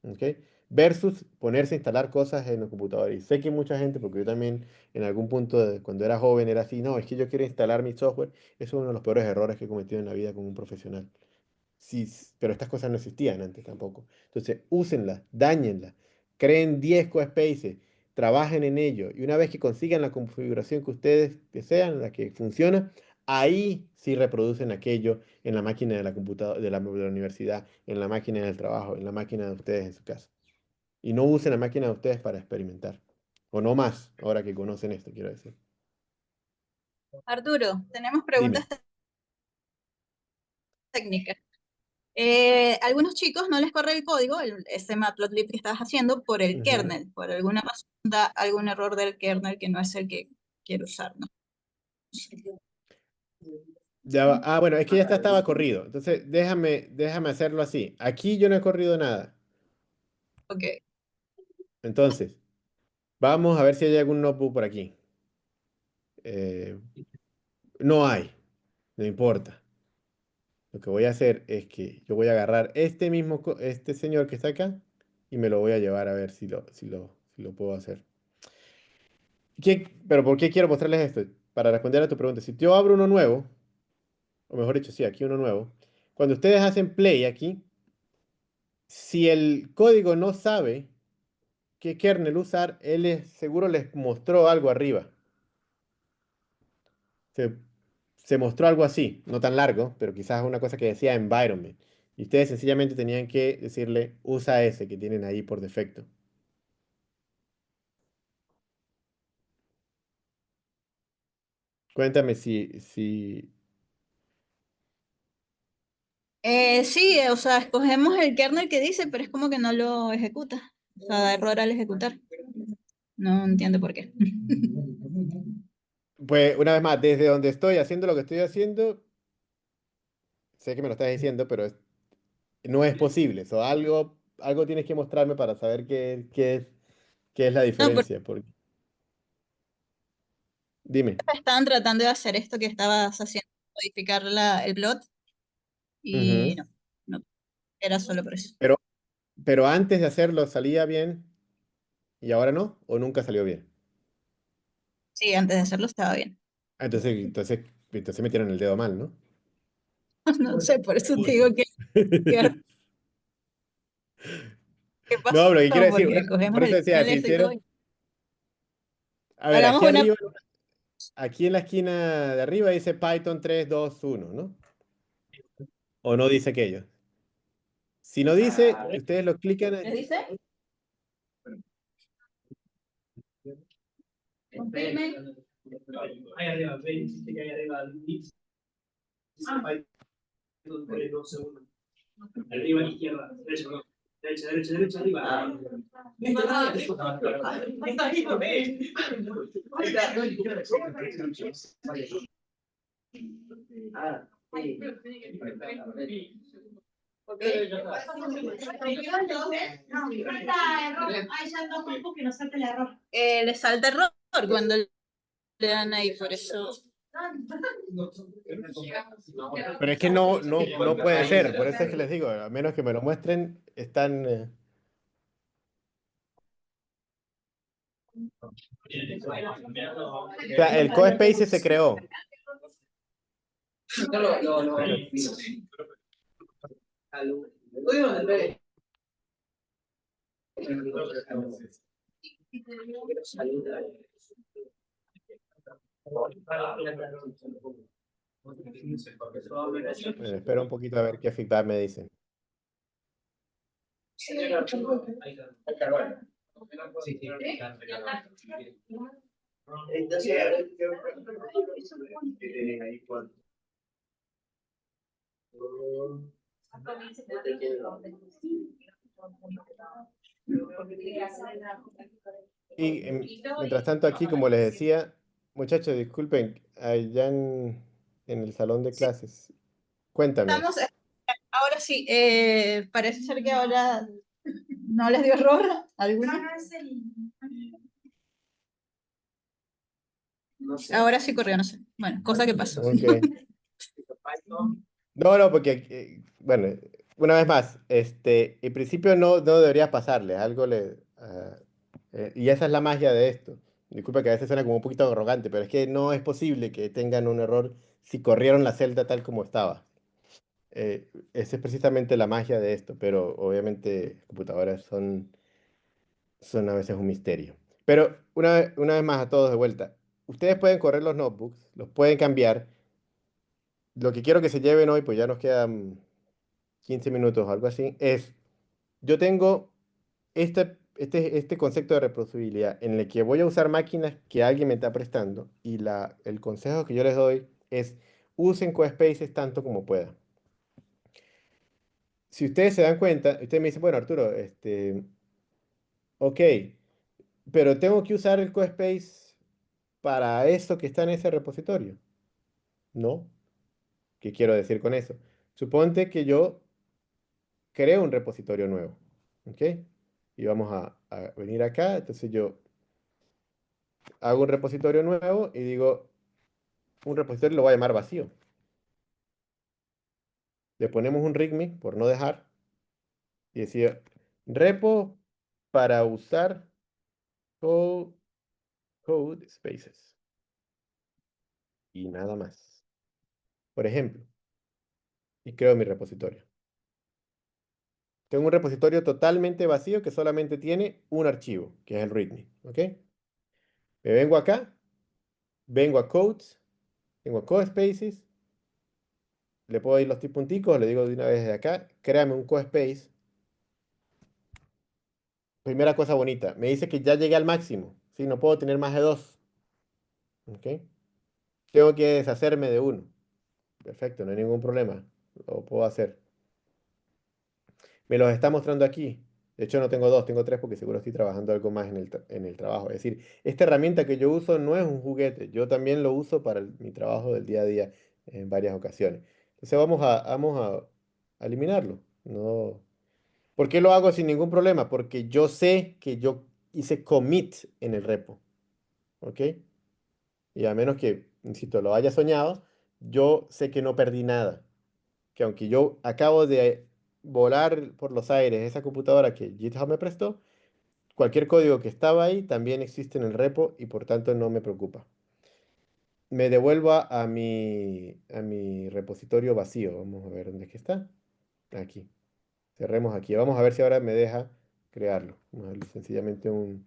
¿Ok? Versus ponerse a instalar cosas en el computador. Y sé que mucha gente, porque yo también en algún punto cuando era joven era así, no, es que yo quiero instalar mi software. Eso es uno de los peores errores que he cometido en la vida como un profesional. Sí, pero estas cosas no existían antes tampoco. Entonces, úsenlas, dáñenlas, creen 10 cospaces, trabajen en ello. Y una vez que consigan la configuración que ustedes desean, la que funciona, ahí sí reproducen aquello en la máquina de la computadora, de la universidad, en la máquina del trabajo, en la máquina de ustedes en su casa. Y no usen la máquina de ustedes para experimentar. O no más, ahora que conocen esto, quiero decir. Arturo, tenemos Dime. preguntas técnicas. Algunos chicos no les corre el código, ese matplotlib que estabas haciendo, por el Ujú. kernel. Por alguna razón da algún error del kernel que no es el que quiero usar, ¿no? Bueno, es que ya estaba corrido. Entonces, déjame hacerlo así. Aquí yo no he corrido nada. Ok. Entonces, vamos a ver si hay algún notebook por aquí. Eh, no hay, no importa. Lo que voy a hacer es que yo voy a agarrar este mismo, este señor que está acá y me lo voy a llevar a ver si lo puedo hacer. Pero ¿por qué quiero mostrarles esto? Para responder a tu pregunta. Si yo abro uno nuevo, o mejor dicho, sí, aquí uno nuevo, cuando ustedes hacen play aquí, si el código no sabe qué kernel usar, seguro les mostró algo arriba. Se, se mostró algo así, no tan largo, pero quizás una cosa que decía environment. Y ustedes sencillamente tenían que decirle, usa ese que tienen ahí por defecto. Cuéntame si... Sí, o sea, escogemos el kernel que dice, pero es como que no lo ejecuta. O sea, da error al ejecutar. No entiendo por qué. Pues una vez más, desde donde estoy haciendo lo que estoy haciendo, sé que me lo estás diciendo, pero no es posible. Algo tienes que mostrarme para saber qué es la No, porque diferencia. Dime. estaban tratando de hacer esto que estabas haciendo, modificar el plot, y Ujú. no, era solo por eso. Pero, pero antes de hacerlo, ¿salía bien y ahora no? ¿O nunca salió bien? Sí, antes de hacerlo estaba bien. Ah, entonces metieron el dedo mal, ¿no? No sé, por eso te digo que qué No, pasó, pero lo que quiero decir, porque cogemos por eso el decía, kernel si esto y todo. hicieron, a ver, Hagamos aquí una. arriba, aquí en la esquina de arriba dice Python 3.2.1, ¿no? ¿O no dice aquello? Si no dice, ustedes lo clican, ¿Qué dice? Confirme. Ahí arriba, ve, dijiste que ahí arriba, por 2 segundos. Arriba a la izquierda, derecha, no. Derecha, derecha, derecha, arriba. Ok. Le salta error cuando le dan ahí, por eso. pero es que no puede ser, por eso es que les digo, a menos que me lo muestren, están... O sea, el CoSpace se creó. Espera un poquito a ver qué feedback me dicen. Y mientras tanto aquí, como les decía, muchachos, disculpen, allá en el salón de Sí, clases, cuéntame. estamos, ahora sí, parece ser que ahora ¿No les dio error alguno? No sé. Ahora sí corrió, no sé. Bueno, cosa que pasó. Ok. No, no, porque, bueno, una vez más, en principio no debería pasarle, algo y esa es la magia de esto. Disculpa que a veces suena como un poquito arrogante, pero es que no es posible que tengan un error si corrieron la celda tal como estaba. Esa es precisamente la magia de esto, pero obviamente las computadoras son a veces un misterio. Pero una vez más a todos de vuelta, ustedes pueden correr los notebooks, los pueden cambiar. Lo que quiero que se lleven hoy, pues ya nos quedan 15 minutos o algo así, yo tengo este concepto de reproducibilidad en el que voy a usar máquinas que alguien me está prestando y el consejo que yo les doy es usen CoSpaces tanto como puedan. Si ustedes se dan cuenta, ustedes me dicen, bueno, Arturo, ok, pero tengo que usar el CoSpace para eso que está en ese repositorio. No, ¿qué quiero decir con eso? Suponte que yo creo un repositorio nuevo, ¿ok? Y vamos a venir acá, entonces yo hago un repositorio nuevo y digo, un repositorio lo voy a llamar vacío. Le ponemos un readme por no dejar y decía, repo para usar code, code spaces y nada más. Por ejemplo, y creo mi repositorio. Tengo un repositorio totalmente vacío que solamente tiene un archivo, que es el readme, ¿ok? Me vengo acá, vengo a codes, vengo a code spaces, le puedo ir los tres punticos, le digo de una vez de acá, créame un codespace. Primera cosa bonita, me dice que ya llegué al máximo, ¿sí? No puedo tener más de dos, ¿ok? Tengo que deshacerme de uno. Perfecto, no hay ningún problema, lo puedo hacer. Me los está mostrando aquí. De hecho, no tengo dos, tengo tres porque seguro estoy trabajando algo más en el trabajo. Es decir, esta herramienta que yo uso no es un juguete, yo también lo uso para mi trabajo del día a día en varias ocasiones. Entonces a eliminarlo. No. ¿Por qué lo hago sin ningún problema? Porque yo sé que yo hice commit en el repo, ¿ok? Y a menos que, insisto, lo haya soñado, yo sé que no perdí nada. Que aunque yo acabo de volar por los aires esa computadora que GitHub me prestó, cualquier código que estaba ahí también existe en el repo y por tanto no me preocupa. Me devuelvo a mi repositorio vacío. Vamos a ver dónde es que está. Aquí. Cerremos aquí. Vamos a ver si ahora me deja crearlo. Vamos a darle sencillamente un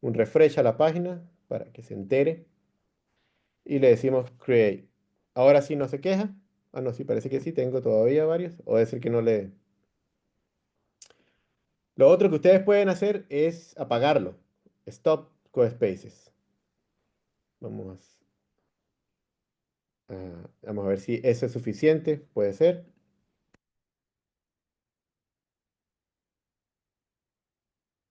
refresh a la página para que se entere. Y le decimos create. Ahora sí no se queja. Ah, no, sí, parece que sí, tengo todavía varios. O decir que no le... Lo otro que ustedes pueden hacer es apagarlo. Stop CoSpaces. Vamos vamos a ver si eso es suficiente. Puede ser.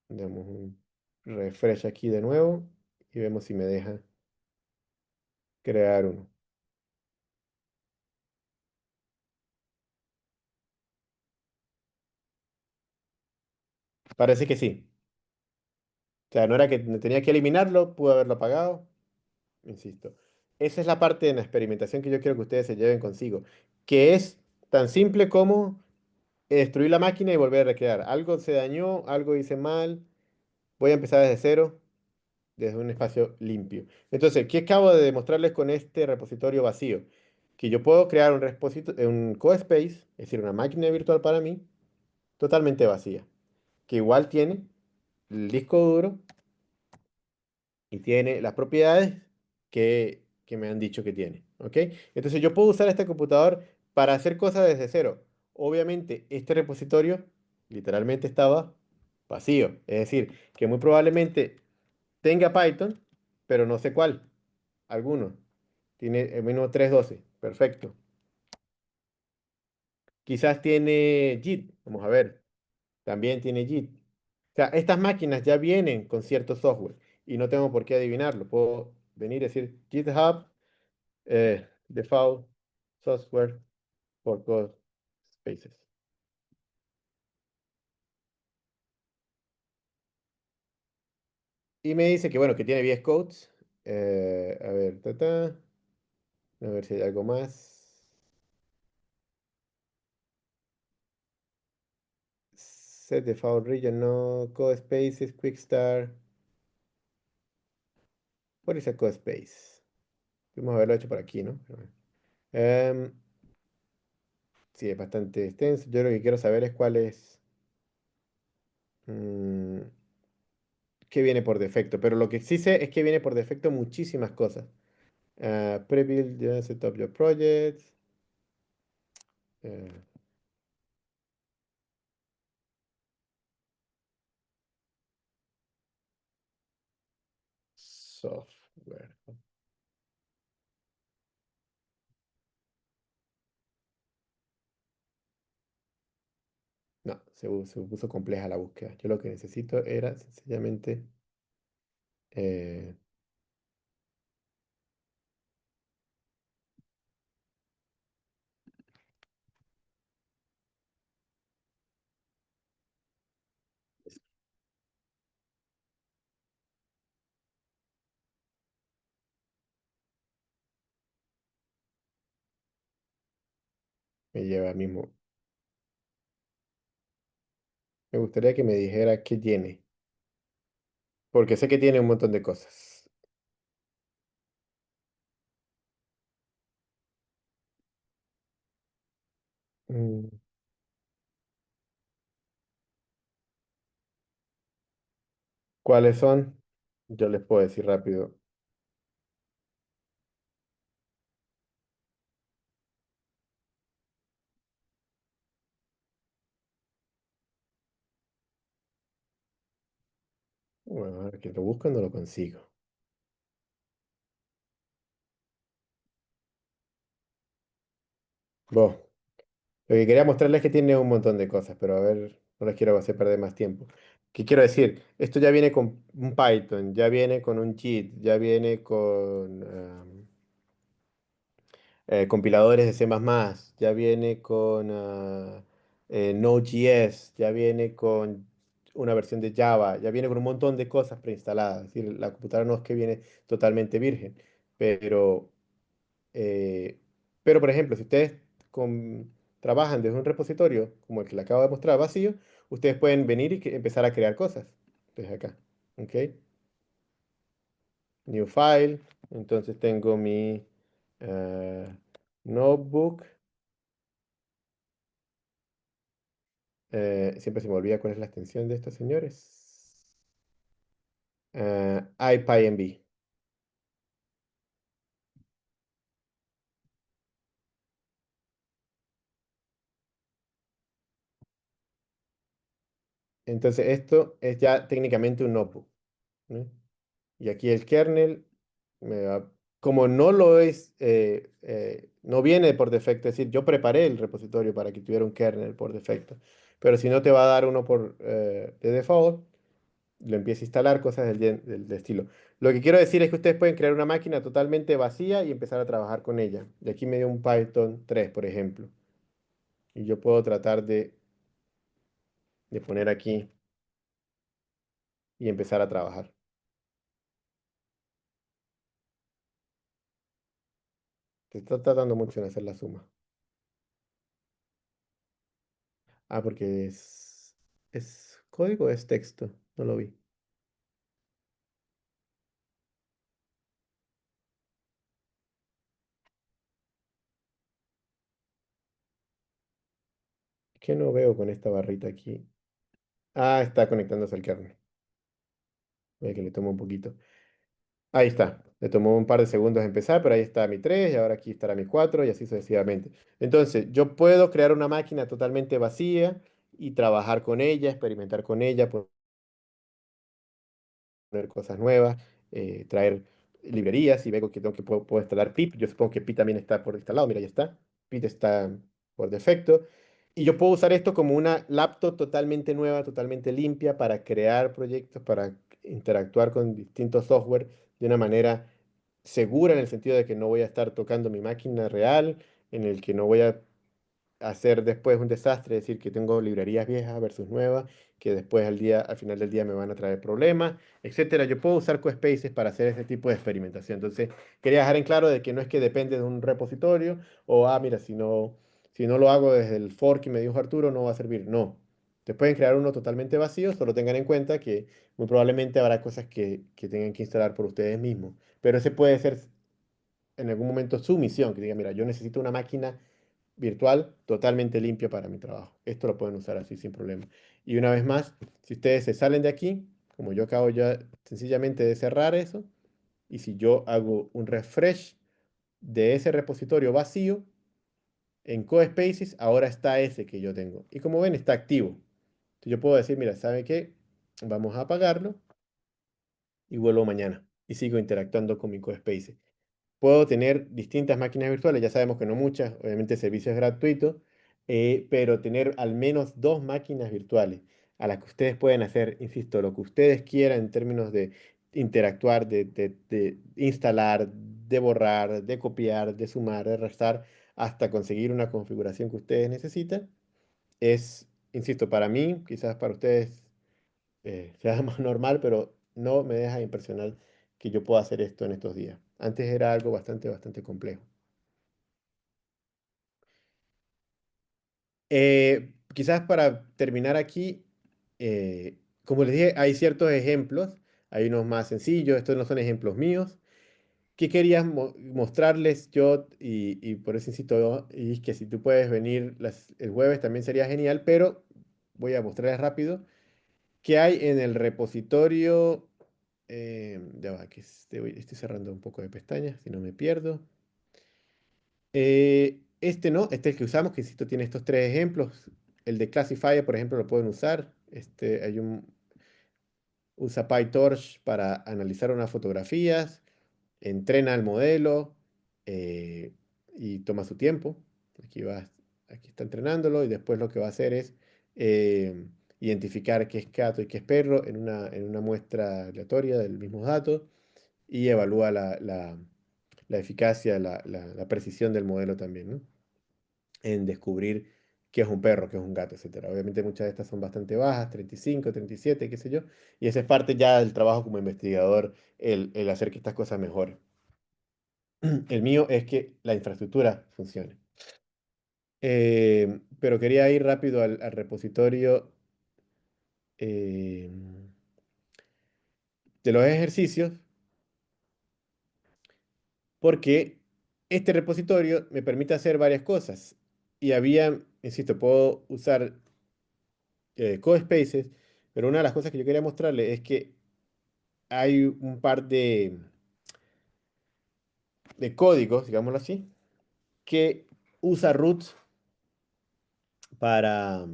Damos un refresh aquí de nuevo y vemos si me deja crear uno. Parece que sí. O sea, no era que tenía que eliminarlo, pude haberlo apagado. Insisto. Esa es la parte de la experimentación que yo quiero que ustedes se lleven consigo, que es tan simple como destruir la máquina y volver a recrear. Algo se dañó, algo hice mal, voy a empezar desde cero, desde un espacio limpio. Entonces, ¿qué acabo de demostrarles con este repositorio vacío? Que yo puedo crear un CoSpace, es decir, una máquina virtual para mí, totalmente vacía, que igual tiene el disco duro y tiene las propiedades que me han dicho que tiene, ¿ok? Entonces yo puedo usar este computador para hacer cosas desde cero. Obviamente, este repositorio literalmente estaba vacío, es decir, que muy probablemente tenga Python, pero no sé cuál, alguno. Tiene el mínimo 3.12, perfecto. Quizás tiene JIT, vamos a ver, también tiene JIT. O sea, estas máquinas ya vienen con cierto software y no tengo por qué adivinarlo. Puedo venir y decir GitHub default software for code spaces. Y me dice que, bueno, que tiene VS Codes. A ver, a ver si hay algo más. Set default region, no. Code Spaces, Quick Start. What is a code space? Debemos haberlo hecho por aquí, ¿no? Pero bueno. Em, sí, es bastante extenso. Yo lo que quiero saber es cuál es. mm, qué viene por defecto. Pero lo que sí sé es que viene por defecto muchísimas cosas. Pre-build, set up your projects. eh, software. No, se puso compleja la búsqueda. Yo lo que necesito era sencillamente. eh, me lleva al mismo. Me gustaría que me dijera qué tiene. Porque sé que tiene un montón de cosas. Mm, ¿Cuáles son? Yo les puedo decir rápido. Bueno, ahora que lo busco no lo consigo. Bo, lo que quería mostrarles es que tiene un montón de cosas, pero a ver, no les quiero hacer perder más tiempo. ¿Qué quiero decir? Esto ya viene con un Python, ya viene con un Git, ya viene con compiladores de C++, ya viene con Node.js, ya viene con una versión de Java, ya viene con un montón de cosas preinstaladas. Es decir, la computadora no es que viene totalmente virgen, pero, eh, pero por ejemplo, si ustedes trabajan desde un repositorio como el que le acabo de mostrar vacío, ustedes pueden venir y empezar a crear cosas desde acá. ¿Ok? New file. Entonces tengo mi notebook. Siempre se me olvida cuál es la extensión de estos señores. IPyNB. Entonces esto es ya técnicamente un notebook, ¿no? Y aquí el kernel, como no lo es, no viene por defecto, es decir, yo preparé el repositorio para que tuviera un kernel por defecto, pero si no te va a dar uno de default, lo empieza a instalar cosas del estilo. Lo que quiero decir es que ustedes pueden crear una máquina totalmente vacía y empezar a trabajar con ella. Y aquí me dio un Python 3, por ejemplo. Y yo puedo tratar de poner aquí y empezar a trabajar. Se está tardando mucho en hacer la suma. Ah, porque ¿es código o es texto? No lo vi. ¿Qué no veo con esta barrita aquí? Ah, está conectándose al kernel. Voy a que le tomo un poquito. Ahí está. Le tomó un par de segundos empezar, pero ahí está mi 3 y ahora aquí estará mi 4 y así sucesivamente. Entonces, yo puedo crear una máquina totalmente vacía y trabajar con ella, experimentar con ella, poner cosas nuevas, traer librerías y veo que puedo instalar pip. Yo supongo que pip también está por instalado. Mira, ya está. Pip está por defecto. Y yo puedo usar esto como una laptop totalmente nueva, totalmente limpia para crear proyectos, para interactuar con distintos software de una manera segura en el sentido de que no voy a estar tocando mi máquina real, en el que no voy a hacer después un desastre, decir que tengo librerías viejas versus nuevas, que después al final del día me van a traer problemas, etcétera. Yo puedo usar CoSpaces para hacer ese tipo de experimentación. Entonces, quería dejar en claro de que no es que depende de un repositorio o, mira, si no lo hago desde el fork que me dijo Arturo, no va a servir. No. Te pueden crear uno totalmente vacío, solo tengan en cuenta que muy probablemente habrá cosas que tengan que instalar por ustedes mismos. Pero ese puede ser en algún momento su misión, que diga, mira, yo necesito una máquina virtual totalmente limpia para mi trabajo. Esto lo pueden usar así sin problema. Y una vez más, si ustedes se salen de aquí, como yo acabo ya sencillamente de cerrar eso, y si yo hago un refresh de ese repositorio vacío, en CoSpaces ahora está ese que yo tengo. Y como ven, está activo. Entonces yo puedo decir, mira, ¿sabe qué? Vamos a apagarlo y vuelvo mañana. Y sigo interactuando con mi CoSpaces. Puedo tener distintas máquinas virtuales, ya sabemos que no muchas, obviamente el servicio es gratuito, pero tener al menos 2 máquinas virtuales a las que ustedes pueden hacer, insisto, lo que ustedes quieran en términos de interactuar, de instalar, de borrar, de copiar, de sumar, de restar, hasta conseguir una configuración que ustedes necesitan, es, insisto, para mí, quizás para ustedes sea más normal, pero no me deja de impresionar que yo pueda hacer esto en estos días. Antes era algo bastante complejo. Quizás para terminar aquí, como les dije, hay ciertos ejemplos, hay unos más sencillos, estos no son ejemplos míos. ¿Qué quería mostrarles yo? Y por eso insisto, y es que si tú puedes venir el jueves también sería genial, pero voy a mostrarles rápido qué hay en el repositorio. Ya va, que estoy cerrando un poco de pestañas, si no me pierdo. Este no, este es el que usamos, que insisto, tiene estos 3 ejemplos. El de Classifier, por ejemplo, lo pueden usar. Usa PyTorch para analizar unas fotografías, entrena el modelo y toma su tiempo. Aquí va, aquí está entrenándolo y después lo que va a hacer es eh, identificar qué es gato y qué es perro en una muestra aleatoria del mismo dato y evalúa la eficacia, la precisión del modelo también, ¿no? En descubrir qué es un perro, qué es un gato, etcétera. Obviamente muchas de estas son bastante bajas, 35, 37, qué sé yo, y esa es parte ya del trabajo como investigador, el hacer que estas cosas mejoren. El mío es que la infraestructura funcione. Pero quería ir rápido al repositorio eh, de los ejercicios porque este repositorio me permite hacer varias cosas. Y insisto, puedo usar CoSpaces, pero una de las cosas que yo quería mostrarle es que hay un par de códigos, digámoslo así, que usa root para,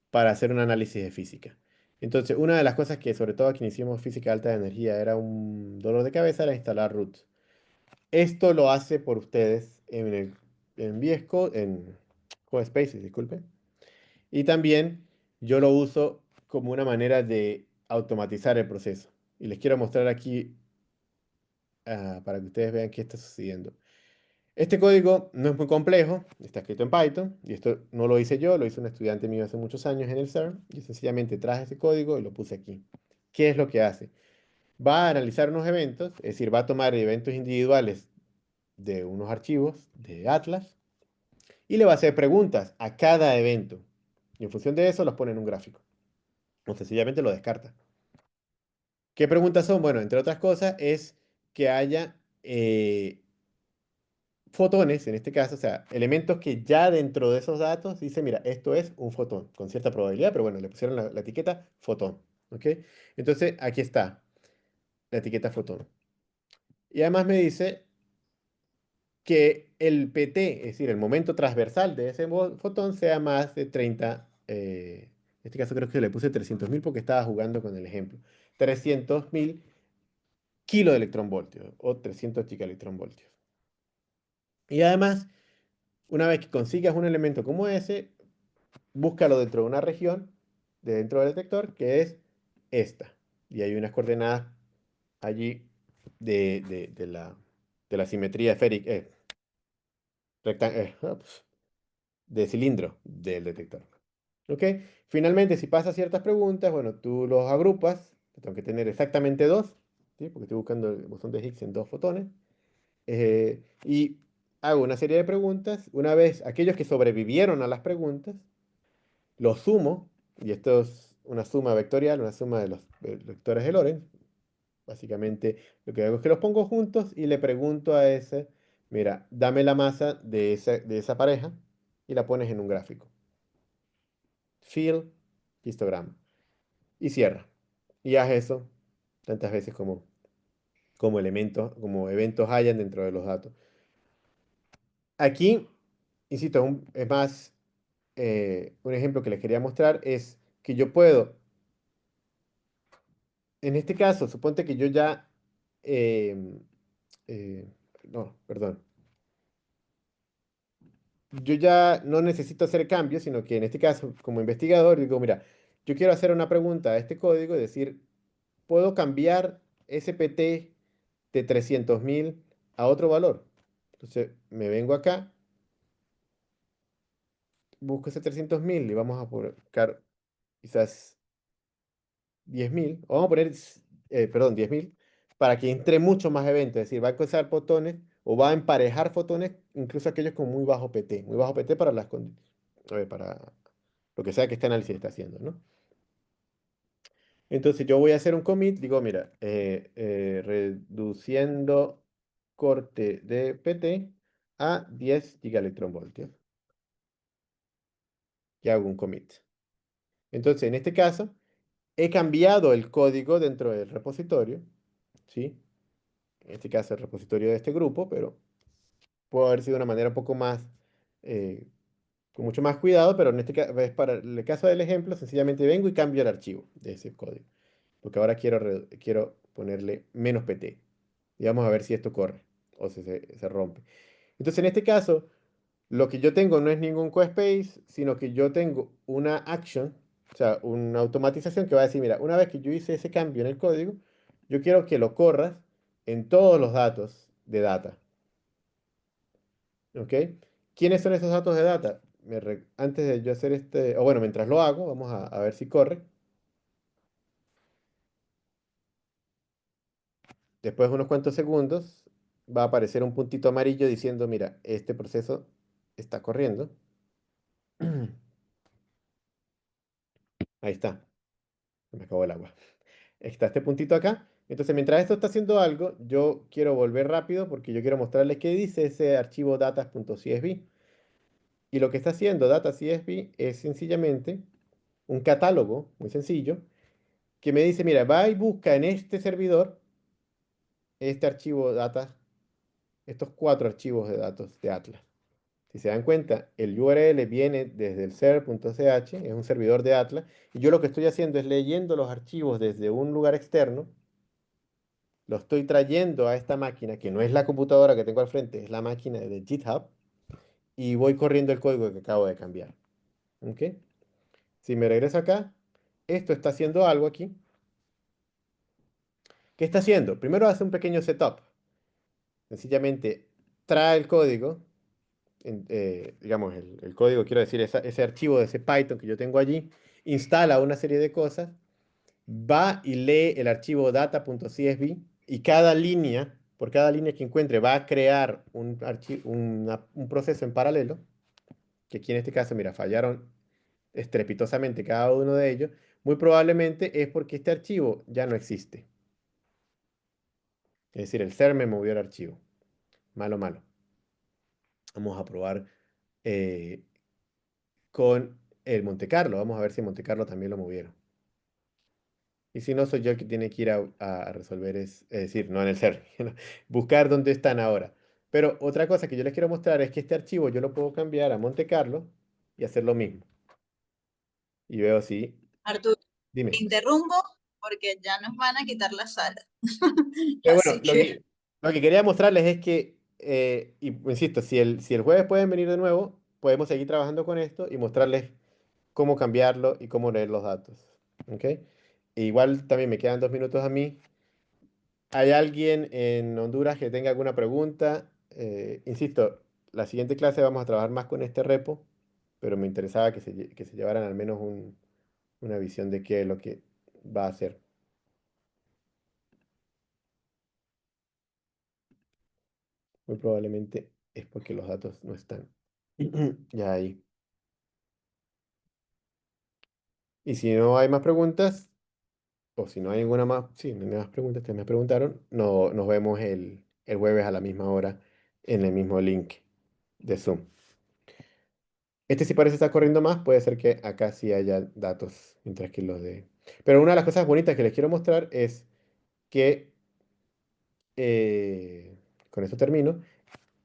para hacer un análisis de física. Entonces, una de las cosas que, sobre todo aquí hicimos física de alta energía, era un dolor de cabeza, era instalar root. Esto lo hace por ustedes en VS Code, en CoSpaces, disculpe. Y también yo lo uso como una manera de automatizar el proceso. Y les quiero mostrar aquí para que ustedes vean qué está sucediendo. Este código no es muy complejo, está escrito en Python, y esto no lo hice yo, lo hizo un estudiante mío hace muchos años en el CERN, y sencillamente traje ese código y lo puse aquí. ¿Qué es lo que hace? Va a analizar unos eventos, es decir, va a tomar eventos individuales de unos archivos de Atlas y le va a hacer preguntas a cada evento. Y en función de eso los pone en un gráfico. O sencillamente lo descarta. ¿Qué preguntas son? Bueno, entre otras cosas, es que haya fotones, en este caso, o sea, elementos que ya dentro de esos datos dice, mira, esto es un fotón, con cierta probabilidad, pero bueno, le pusieron la etiqueta fotón, ¿ok? Entonces, aquí está la etiqueta fotón. Y además me dice que el PT, es decir, el momento transversal de ese fotón sea más de 30, en este caso creo que le puse 300.000 porque estaba jugando con el ejemplo, 300.000 kiloelectronvoltios o 300 gigaelectronvoltios. Y además, una vez que consigas un elemento como ese, búscalo dentro de una región de dentro del detector que es esta. Y hay unas coordenadas allí de la simetría esférica, de cilindro del detector. ¿Ok? Finalmente, si pasa ciertas preguntas, bueno, tú los agrupas. Tengo que tener exactamente dos, ¿sí? Porque estoy buscando el bosón de Higgs en dos fotones. Y hago una serie de preguntas. Una vez aquellos que sobrevivieron a las preguntas, los sumo, y esto es una suma vectorial, una suma de los vectores de Lorentz. Básicamente lo que hago es que los pongo juntos y le pregunto a ese, mira, dame la masa de esa pareja y la pones en un gráfico. Fill, histograma. Y cierra. Y haz eso tantas veces como elementos, como eventos hayan dentro de los datos. Aquí, insisto, es más, un ejemplo que les quería mostrar es que yo puedo, en este caso, suponte que yo ya, em, eh, no, perdón, yo ya no necesito hacer cambios, sino que en este caso, como investigador, digo, mira, yo quiero hacer una pregunta a este código y decir, ¿puedo cambiar SPT de 300.000 a otro valor? Entonces, me vengo acá, busco ese 300.000 y vamos a buscar quizás 10.000, o vamos a poner, perdón, 10.000, para que entre mucho más eventos, es decir, va a cruzar fotones o va a emparejar fotones, incluso aquellos con muy bajo PT para para lo que sea que este análisis está haciendo, ¿no? Entonces yo voy a hacer un commit, digo, mira, reduciendo corte de PT a 10 gigaelectronvoltios. Y hago un commit. Entonces, en este caso, he cambiado el código dentro del repositorio, ¿sí? En este caso, el repositorio de este grupo, pero puede haber sido de una manera un poco más, eh, con mucho más cuidado, pero en este caso, para el caso del ejemplo, sencillamente vengo y cambio el archivo de ese código, porque ahora quiero ponerle menos PT. Y vamos a ver si esto corre o se rompe. Entonces, en este caso, lo que yo tengo no es ningún CoSpace, sino que yo tengo una action, o sea, una automatización que va a decir, mira, una vez que yo hice ese cambio en el código, yo quiero que lo corras en todos los datos de data. ¿Ok? ¿Quiénes son esos datos de data? Antes de yo hacer o bueno, mientras lo hago, vamos a ver si corre. Después de unos cuantos segundos, va a aparecer un puntito amarillo diciendo, mira, este proceso está corriendo. Ahí está. Se me acabó el agua. Está este puntito acá. Entonces, mientras esto está haciendo algo, yo quiero volver rápido porque yo quiero mostrarles qué dice ese archivo datas.csv. Y lo que está haciendo datas.csv es sencillamente un catálogo muy sencillo que me dice, mira, va y busca en este servidor este archivo datas, estos 4 archivos de datos de Atlas. Si se dan cuenta, el URL viene desde el ser.ch, es un servidor de Atlas, y yo lo que estoy haciendo es leyendo los archivos desde un lugar externo, lo estoy trayendo a esta máquina, que no es la computadora que tengo al frente, es la máquina de GitHub, y voy corriendo el código que acabo de cambiar. ¿Ok? Si me regreso acá, esto está haciendo algo aquí. ¿Qué está haciendo? Primero hace un pequeño setup. Sencillamente trae el código, digamos, el código, quiero decir, ese archivo de ese Python que yo tengo allí, instala una serie de cosas, va y lee el archivo data.csv y cada línea, por cada línea que encuentre, va a crear un proceso en paralelo, que aquí en este caso, mira, fallaron estrepitosamente cada uno de ellos, muy probablemente es porque este archivo ya no existe. Es decir, el ser me movió el archivo. Malo, malo. Vamos a probar eh, con el Monte Carlo. Vamos a ver si en Monte Carlo también lo movieron. Y si no, soy yo el que tiene que ir a resolver, es decir, no en el ser, buscar dónde están ahora. Pero otra cosa que yo les quiero mostrar es que este archivo yo lo puedo cambiar a Monte Carlo y hacer lo mismo. Y veo si, Arturo, te dime. interrumpo porque ya nos van a quitar la sala. Pero bueno, Así que, lo que quería mostrarles es que, y insisto, si el jueves pueden venir de nuevo, podemos seguir trabajando con esto y mostrarles cómo cambiarlo y cómo leer los datos. ¿Ok? E igual también me quedan 2 minutos a mí. ¿Hay alguien en Honduras que tenga alguna pregunta? Insisto, la siguiente clase vamos a trabajar más con este repo pero me interesaba que se llevaran al menos una visión de qué es lo que va a hacer. Muy probablemente es porque los datos no están ya ahí. Y si no hay más preguntas, o si no hay ninguna más, sí, no hay más preguntas que me preguntaron, no, nos vemos el jueves a la misma hora en el mismo link de Zoom. Este sí parece estar corriendo más, puede ser que acá sí haya datos, mientras que los de... Pero una de las cosas bonitas que les quiero mostrar es que, con esto termino,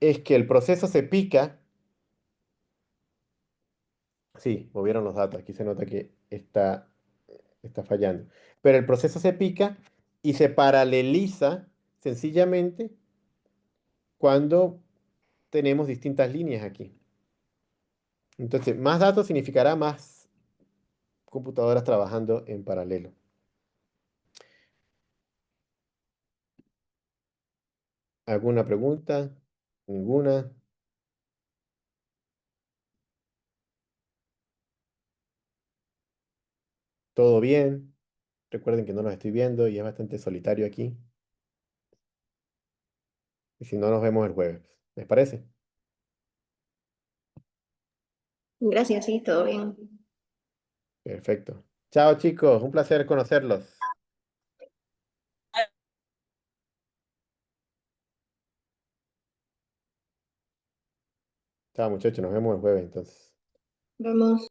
es que el proceso se pica. Sí, movieron los datos, aquí se nota que está fallando. Pero el proceso se pica y se paraleliza sencillamente cuando tenemos distintas líneas aquí. Entonces, más datos significará más computadoras trabajando en paralelo. ¿Alguna pregunta? ¿Ninguna? ¿Todo bien? Recuerden que no los estoy viendo y es bastante solitario aquí. Y si no, nos vemos el jueves. ¿Les parece? Gracias, sí, todo bien. Perfecto. Chao chicos, un placer conocerlos. Chao muchachos, nos vemos el jueves entonces. Vemos.